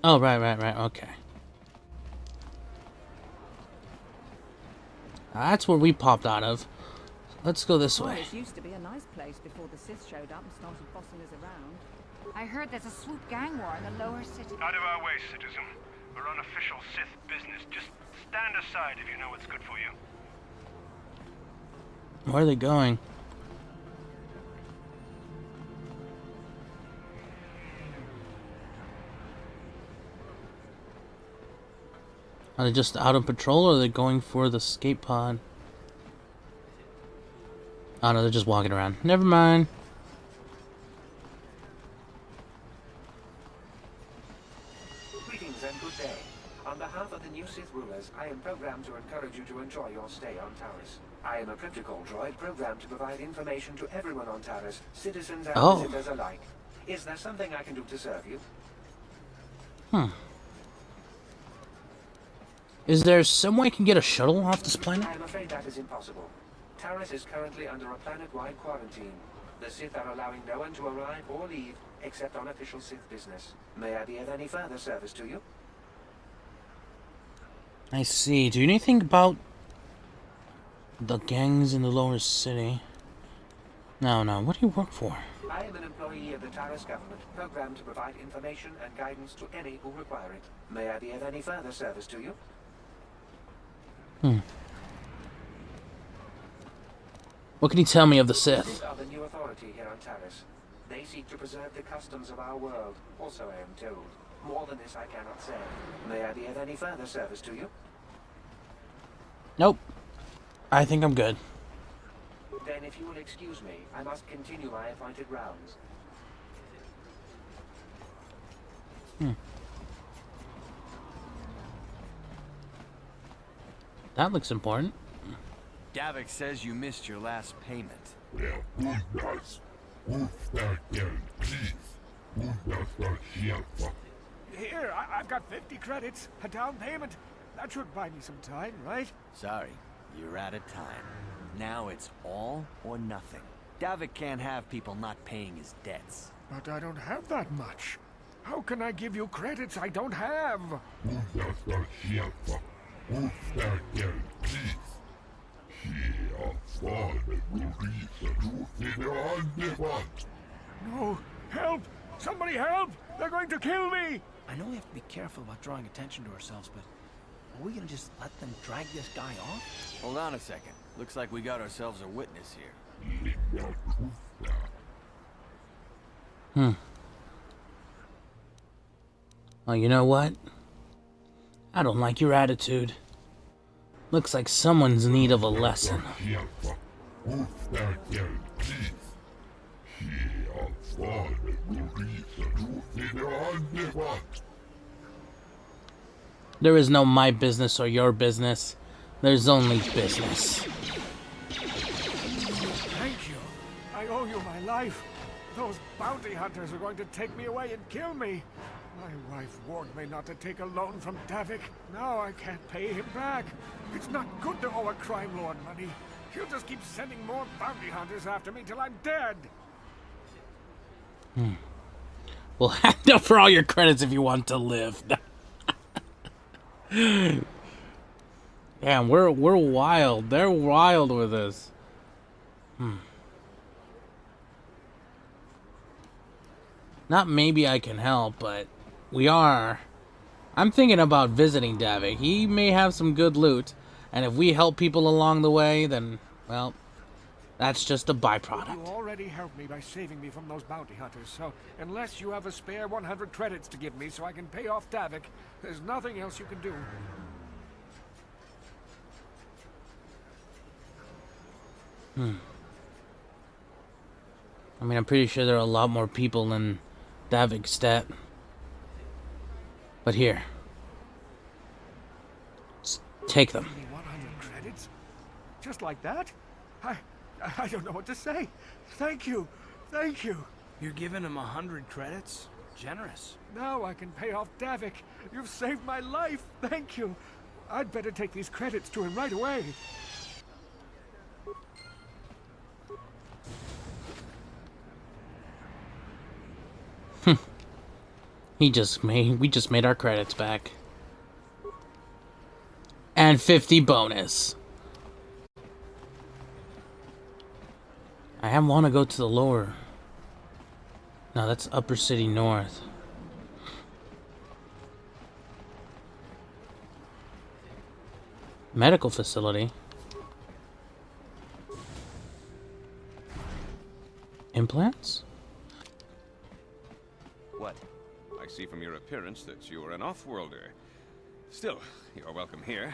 Oh, right, okay. That's where we popped out of. Let's go this way. Taris used to be a nice place before the Sith showed up and started bossing us around. I heard there's a swoop gang war in the lower city. Out of our way, citizen. We're on official Sith business. Just stand aside if you know what's good for you. Where are they going? Are they just out on patrol, or are they going for the escape pod? Oh no, they're just walking around. Never mind. Greetings and good day. On behalf of the new Sith rulers, I am programmed to encourage you to enjoy your stay on Taris. I am a protocol droid programmed to provide information to everyone on Taris, citizens and visitors alike. Is there something I can do to serve you? Is there some way I can get a shuttle off this planet? I am afraid that is impossible. Taris is currently under a planet-wide quarantine. The Sith are allowing no one to arrive or leave except on official Sith business. May I be of any further service to you? I see. Do you know anything about the gangs in the lower city? No. What do you work for? I am an employee of the Taris government, programmed to provide information and guidance to any who require it. May I be of any further service to you? What can you tell me of the Sith? These are the new authority here on Taris. They seek to preserve the customs of our world, also I am told. More than this I cannot say. May I be of any further service to you? Nope. I think I'm good. Then if you will excuse me, I must continue my appointed rounds. That looks important. Davik says you missed your last payment. Here, I've got 50 credits, a down payment. That should buy me some time, right? Sorry, you're out of time. Now it's all or nothing. Davik can't have people not paying his debts. But I don't have that much. How can I give you credits I don't have? No! Help! Somebody help! They're going to kill me! I know we have to be careful about drawing attention to ourselves, but are we gonna just let them drag this guy off? Hold on a second. Looks like we got ourselves a witness here. Well, you know what? I don't like your attitude. Looks like someone's in need of a lesson. There is no my business or your business. There's only business. Thank you. I owe you my life. Those bounty hunters are going to take me away and kill me. My wife warned me not to take a loan from Davik. Now I can't pay him back. It's not good to owe a crime lord money. He'll just keep sending more bounty hunters after me till I'm dead. Well, hand up for all your credits if you want to live. Damn, we're wild. They're wild with us. Not maybe I can help, but we are. I'm thinking about visiting Davik. He may have some good loot, and if we help people along the way, then, well, that's just a byproduct. You already helped me by saving me from those bounty hunters, so unless you have a spare 100 credits to give me so I can pay off Davik, there's nothing else you can do. I mean, I'm pretty sure there are a lot more people in Davikstead. But here. Take them. 100 credits? Just like that? I don't know what to say. Thank you. Thank you. You're giving him 100 credits? Generous. Now I can pay off Davik. You've saved my life. Thank you. I'd better take these credits to him right away. We just made our credits back. And 50 bonus. I want to go to the lower. No, that's Upper City North. Medical facility. Implants? What? I see from your appearance that you are an off-worlder. Still, you're welcome here.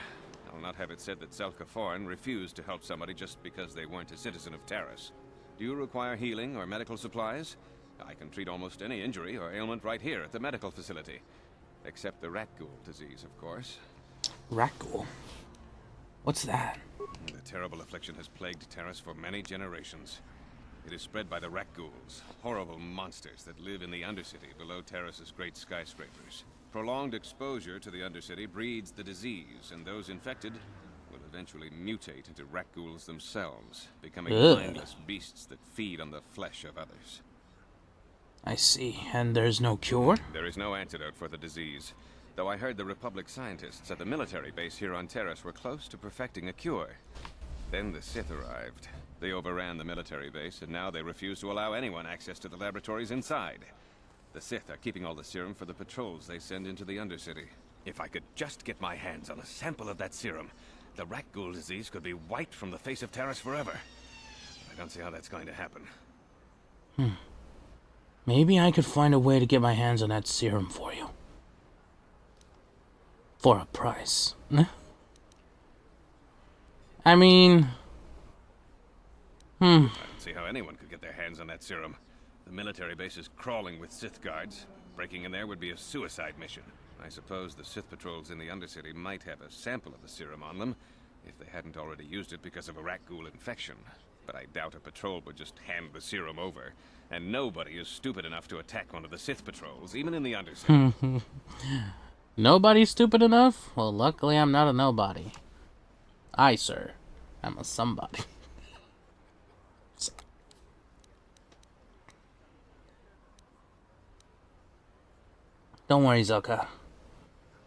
I'll not have it said that K.O.T.O.R refused to help somebody just because they weren't a citizen of Taris. Do you require healing or medical supplies? I can treat almost any injury or ailment right here at the medical facility. Except the rat ghoul disease, of course. Rat ghoul? What's that? The terrible affliction has plagued Taris for many generations. It is spread by the rat ghouls, horrible monsters that live in the Undercity below Taris's great skyscrapers. Prolonged exposure to the Undercity breeds the disease, and those infected will eventually mutate into rat ghouls themselves, becoming mindless beasts that feed on the flesh of others. I see. And there's no cure? There is no antidote for the disease, though I heard the Republic scientists at the military base here on Taris were close to perfecting a cure. Then the Sith arrived. They overran the military base, and now they refuse to allow anyone access to the laboratories inside. The Sith are keeping all the serum for the patrols they send into the Undercity. If I could just get my hands on a sample of that serum, the rat ghoul disease could be wiped from the face of Taris forever. I don't see how that's going to happen. Maybe I could find a way to get my hands on that serum for you. For a price. I mean... I don't see how anyone could get their hands on that serum. The military base is crawling with Sith guards. Breaking in there would be a suicide mission. I suppose the Sith patrols in the Undercity might have a sample of the serum on them, if they hadn't already used it because of a rat ghoul infection. But I doubt a patrol would just hand the serum over. And nobody is stupid enough to attack one of the Sith patrols, even in the Undercity. Nobody's stupid enough? Well, luckily I'm not a nobody. I, sir, am a somebody. Don't worry, Zelka.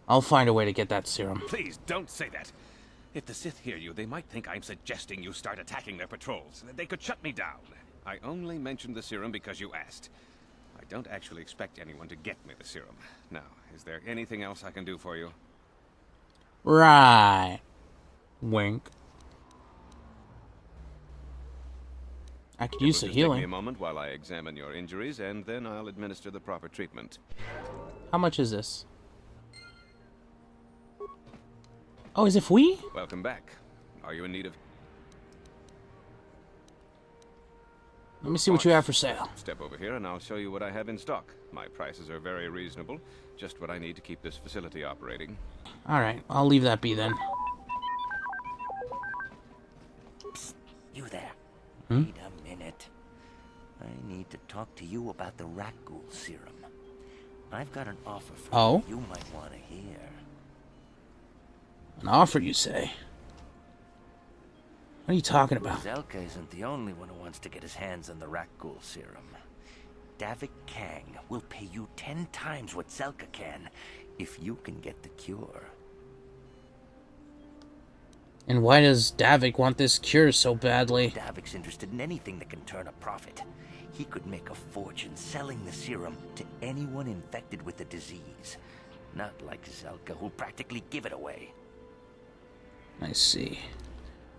I'll find a way to get that serum. Please, don't say that. If the Sith hear you, they might think I'm suggesting you start attacking their patrols. They could shut me down. I only mentioned the serum because you asked. I don't actually expect anyone to get me the serum. Now, is there anything else I can do for you? Right. Wink. I could use the healing. Take me a moment while I examine your injuries, and then I'll administer the proper treatment. How much is this? Oh, is it free? Welcome back. Are you in need of... Let me see what you have for sale. Step over here and I'll show you what I have in stock. My prices are very reasonable. Just what I need to keep this facility operating. Alright, I'll leave that be then. Psst, you there. Hmm? Wait a minute. I need to talk to you about the rat ghoul serum. I've got an offer for you might want to hear. An offer, you say? What are you talking about? Zelka isn't the only one who wants to get his hands on the rat ghoul serum. Davik Kang will pay you 10 times what Zelka can if you can get the cure. And why does Davik want this cure so badly? Davik's interested in anything that can turn a profit. He could make a fortune selling the serum to anyone infected with the disease. Not like Zelka, who'll practically give it away. I see.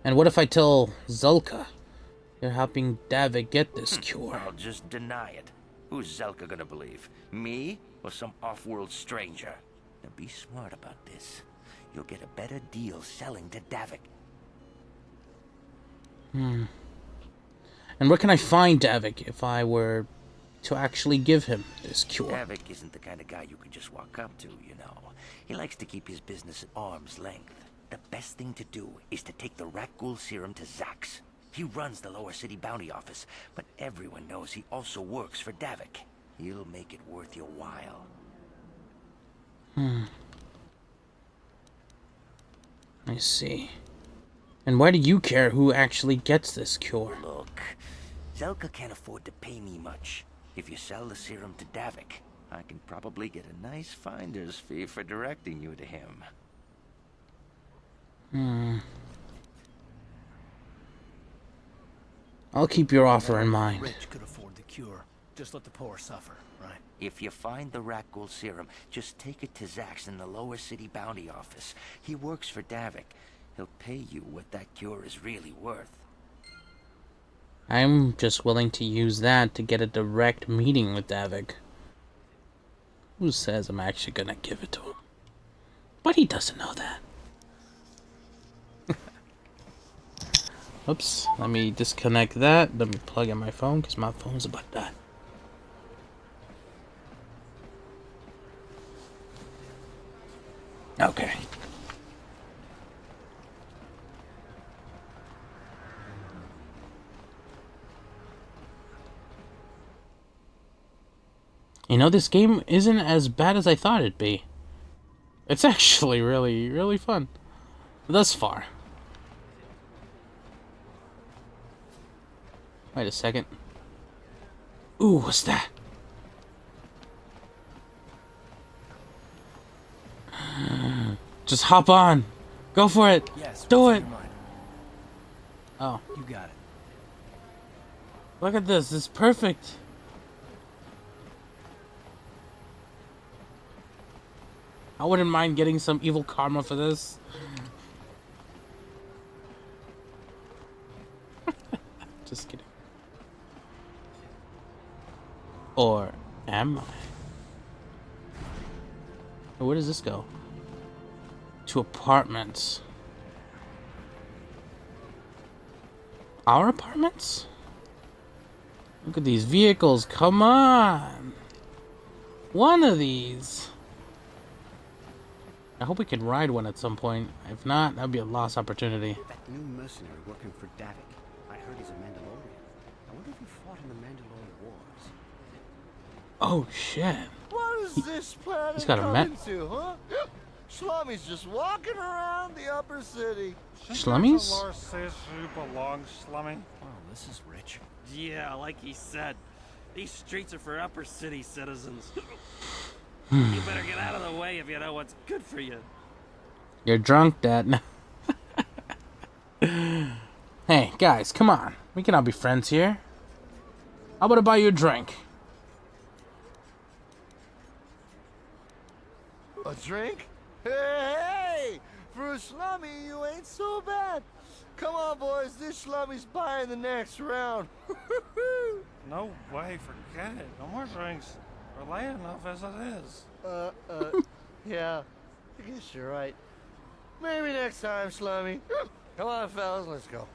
And what if I tell Zelka you're helping Davik get this cure? I'll just deny it. Who's Zelka gonna believe? Me or some off-world stranger? Now be smart about this. You'll get a better deal selling to Davik. And where can I find Davik if I were to actually give him this cure? Davik isn't the kind of guy you can just walk up to, you know. He likes to keep his business at arm's length. The best thing to do is to take the rat ghoul serum to Zax. He runs the Lower City Bounty Office, but everyone knows he also works for Davik. He'll make it worth your while. I see. And why do you care who actually gets this cure? Look, Zelka can't afford to pay me much. If you sell the serum to Davik, I can probably get a nice finder's fee for directing you to him. I'll keep your offer in mind. Rich could afford the cure. Just let the poor suffer, right? If you find the rat ghoul serum, just take it to Zax in the Lower City Bounty Office. He works for Davik. He'll pay you what that cure is really worth. I'm just willing to use that to get a direct meeting with Davik. Who says I'm actually gonna give it to him? But he doesn't know that. Oops, let me disconnect that. Let me plug in my phone because my phone's about to die. Okay. You know, this game isn't as bad as I thought it'd be. It's actually really, really fun. Thus far. Wait a second. Ooh, what's that? Just hop on. Go for it. Yes, do it. Oh. You got it. Look at this. It's perfect. I wouldn't mind getting some evil karma for this. Just kidding. Or am I? Where does this go? To apartments. Our apartments? Look at these vehicles. Come on. One of these. I hope we can ride one at some point. If not, that'd be a lost opportunity. That new mercenary working for Davik. I heard he's a Mandalorian. I wonder if he fought in the Mandalorian Wars. Oh shit. What is this planet He's got a coming to, huh? Slummy's just walking around the upper city. Slummies? The Lord says you belong, Slummy. Oh, this is rich. Yeah, like he said. These streets are for upper city citizens. You better get out of the way if you know what's good for you. You're drunk, Dad. Hey, guys, come on. We can all be friends here. How about I buy you a drink? A drink? Hey! For a slummy, you ain't so bad. Come on, boys. This slummy's buying the next round. No way, forget it. No more drinks. We're late enough as it is. Yeah. I guess you're right. Maybe next time, slummy. Come on, fellas, let's go.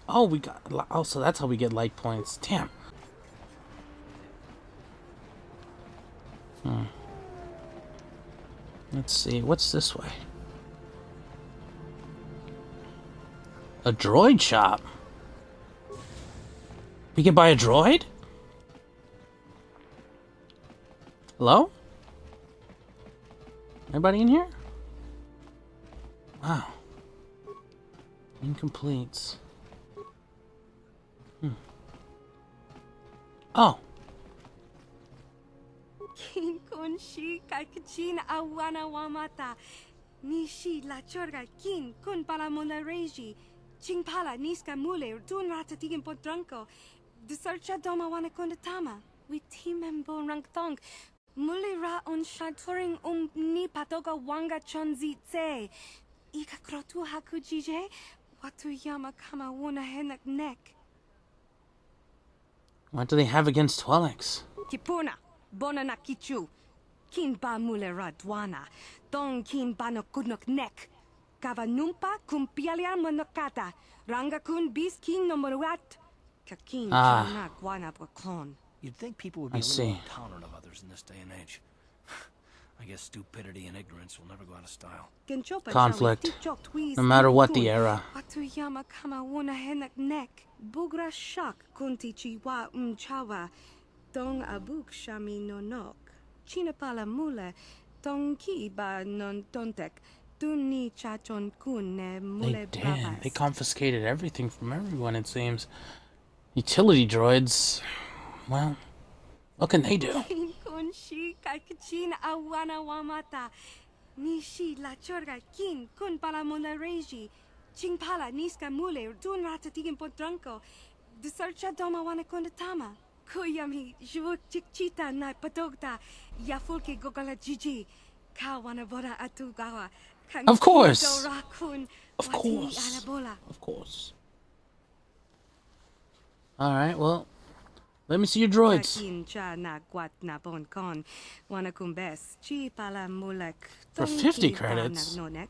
Oh, we got. Oh, so that's how we get light points. Damn. Let's see. What's this way? A droid shop. We can buy a droid? Hello? Anybody in here? Wow. Incomplete. Oh. Kin kon shi kai kachin awana wamata. Nishi la chorga kin kun pala mola reji. Ching pala niska mule dun rata tigin potranko. The searcha doma wana kondatama. We team and bon rank thong. Mule ra on shaturing ni patoga wanga chonzi tse. Ika krotu hakujije. Watu yama kama wona henak neck. What do they have against Twelix? Kipuna, bona na kichu. Kin ba mule ra dwana. Dong kin ba no kudnok neck. Kava numpa kumpialia monokata. Ranga kun bis kin no moruat. Kakin chana guana brakon. You'd think people would be I a little see. more tolerant of others in this day and age. I guess stupidity and ignorance will never go out of style. Conflict. No matter what the era. Watuyama kama wona henak neck. Bugra shak kunti chiwa chawa. Dong abuk shami no nok. Chinapala mule. Dong ki ba non tontek. Duni chachon kun ne They mule did. bravas. They confiscated everything from everyone, it seems. Utility droids. Well, what can they do? Kun shi kai kachin awana wamata. Nishi la chorga kin kun pala mola reji. Ching pala niska mule dun rata tigin potranko. The searcha doma wana kondatama. Kuyami jvuk chikchita na patogta. Yafulke gogala jiji. Kawana bora atugawa. Of course. Of course. Of course. Alright, well, let me see your droids. For 50 credits. T3.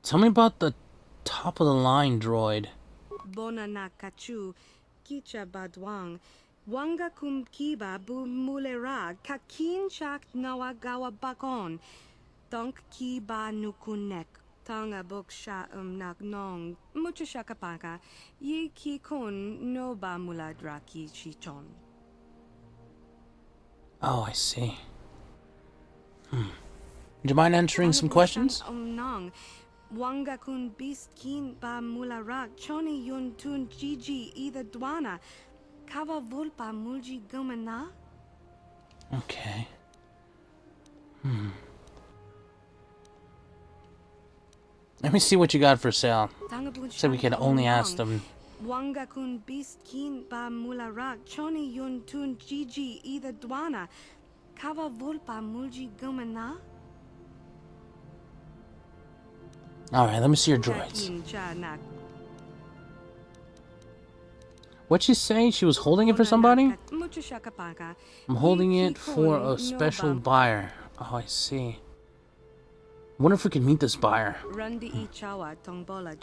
Tell me about the top of the line droid. Bona na kachu, kicha badwang, wanga kum kiba bu mulera, kakin chak nawagawa bakon, donk kiba nukunek, tanga boksha nagnong, mucha shakapaka, ye ki kon no ba muladraki chichon. Oh, I see. Would you mind answering some questions? Wanga kun bis kin ba mulara choni yun tun gigi either dwana kava volpa mulji gumana. Okay. Let me see what you got for sale. Said we could only ask them. Wanga kun bis kin ba mulara choni yun tun gigi either dwana kava volpa mulji gumana. Alright, let me see your droids. What'd she say? She was holding it for somebody? I'm holding it for a special buyer. Oh, I see. I wonder if we can meet this buyer.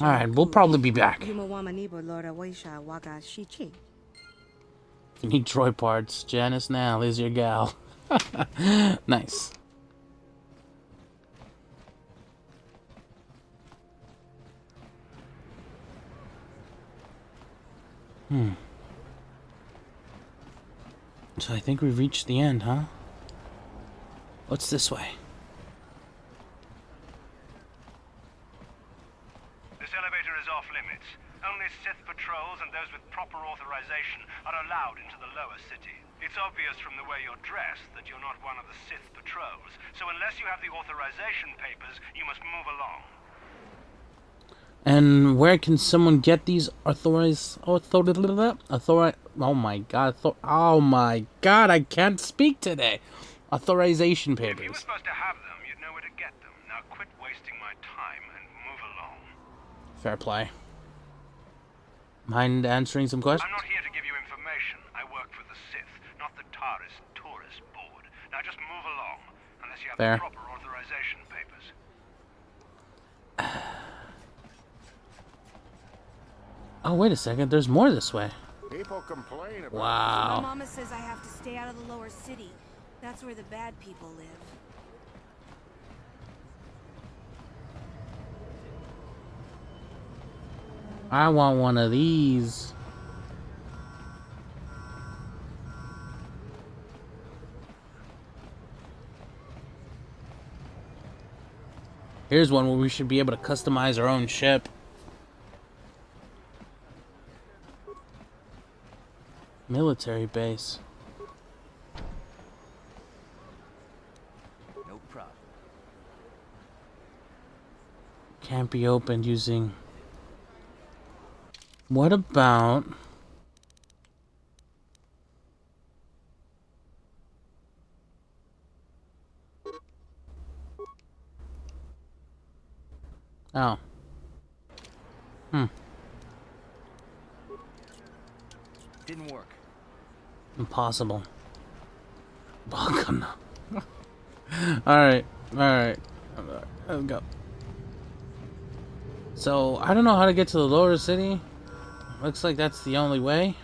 Alright, we'll probably be back. If you need droid parts, Janice now is your gal. Nice. So I think we've reached the end, huh? What's this way? This elevator is off limits. Only Sith patrols and those with proper authorization are allowed into the lower city. It's obvious from the way you're dressed that you're not one of the Sith patrols, so unless you have the authorization papers, you must move along. And where can someone get these oh my god, I can't speak today. Authorization papers. If you were supposed to have them, you'd know where to get them. Now quit wasting my time and move along. Fair play. Mind answering some questions? I'm not here to give you information. I work for the Sith, not the Taris tourist board. Now just move along, unless you have Fair. the proper authorization papers. Oh, wait a second. There's more this way. People complain about Wow. My mama says I have to stay out of the lower city. That's where the bad people live. I want one of these. Here's one where we should be able to customize our own ship. Military base. No problem. Can't be opened using... What about... Oh. Didn't work. Impossible. Alright. Alright. Let's go. So, I don't know how to get to the lower city. Looks like that's the only way.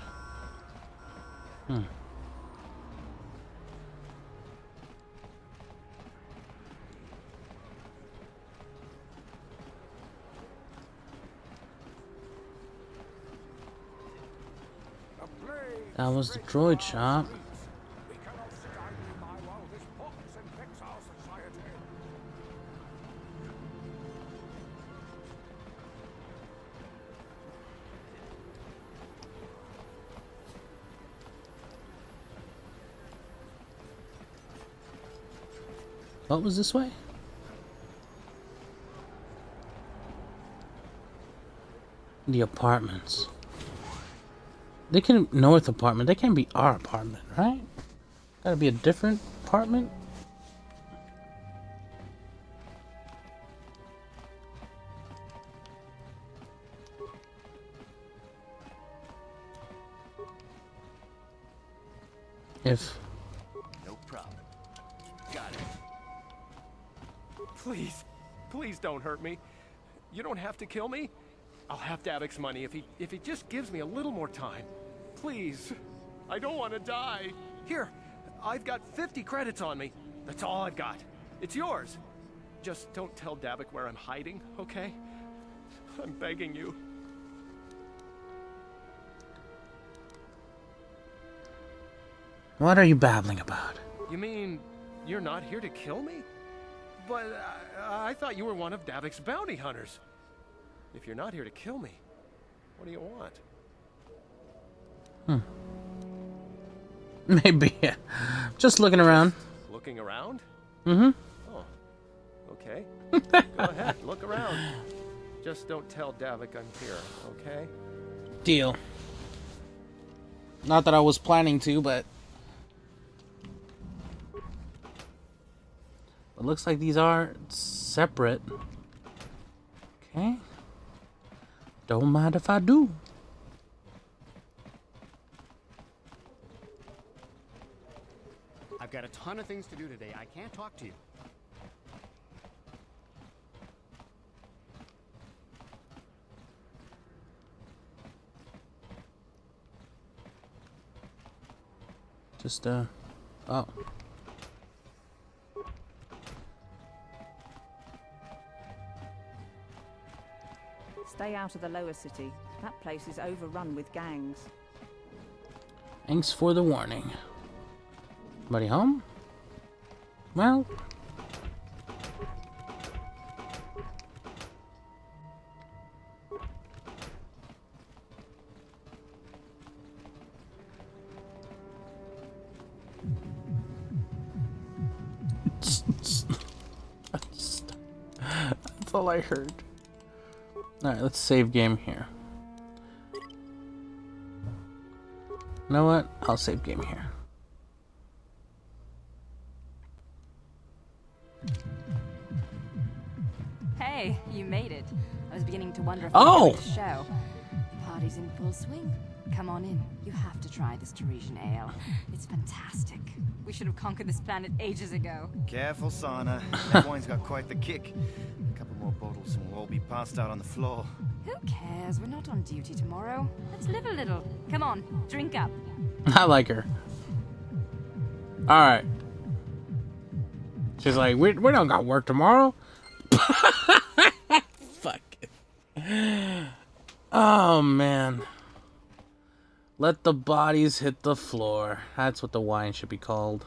That was the droid shop. What was this way? The apartments. They can north apartment. They can't be our apartment, right? Gotta be a different apartment. If No problem. Got it. Please don't hurt me. You don't have to kill me. I'll have Davik's money if he just gives me a little more time. Please. I don't want to die. Here, I've got 50 credits on me. That's all I've got. It's yours. Just don't tell Davik where I'm hiding, okay? I'm begging you. What are you babbling about? You mean you're not here to kill me? But I thought you were one of Davik's bounty hunters. If you're not here to kill me, what do you want? Maybe. Just looking around. Looking around? Mm-hmm. Oh, okay. Go ahead, look around. Just don't tell Davik I'm here, okay? Deal. Not that I was planning to, but... It looks like these are separate. Okay. Don't mind if I do. I've got a ton of things to do today. I can't talk to you. Just, oh. Stay out of the lower city. That place is overrun with gangs. Thanks for the warning. Buddy home? Well... That's all I heard. Alright, let's save game here. You know what? I'll save game here. Hey, you made it. I was beginning to wonder if Oh! you were going to show. The party's in full swing. Come on in. You have to try this Tarisian ale. It's fantastic. We should have conquered this planet ages ago. Careful, Sana. That wine's got quite the kick. A couple more bottles and we'll all be passed out on the floor. Who cares? We're not on duty tomorrow. Let's live a little. Come on, drink up. I like her. Alright. She's like, we don't got work tomorrow. Fuck it. Oh, man. Let the bodies hit the floor. That's what the wine should be called.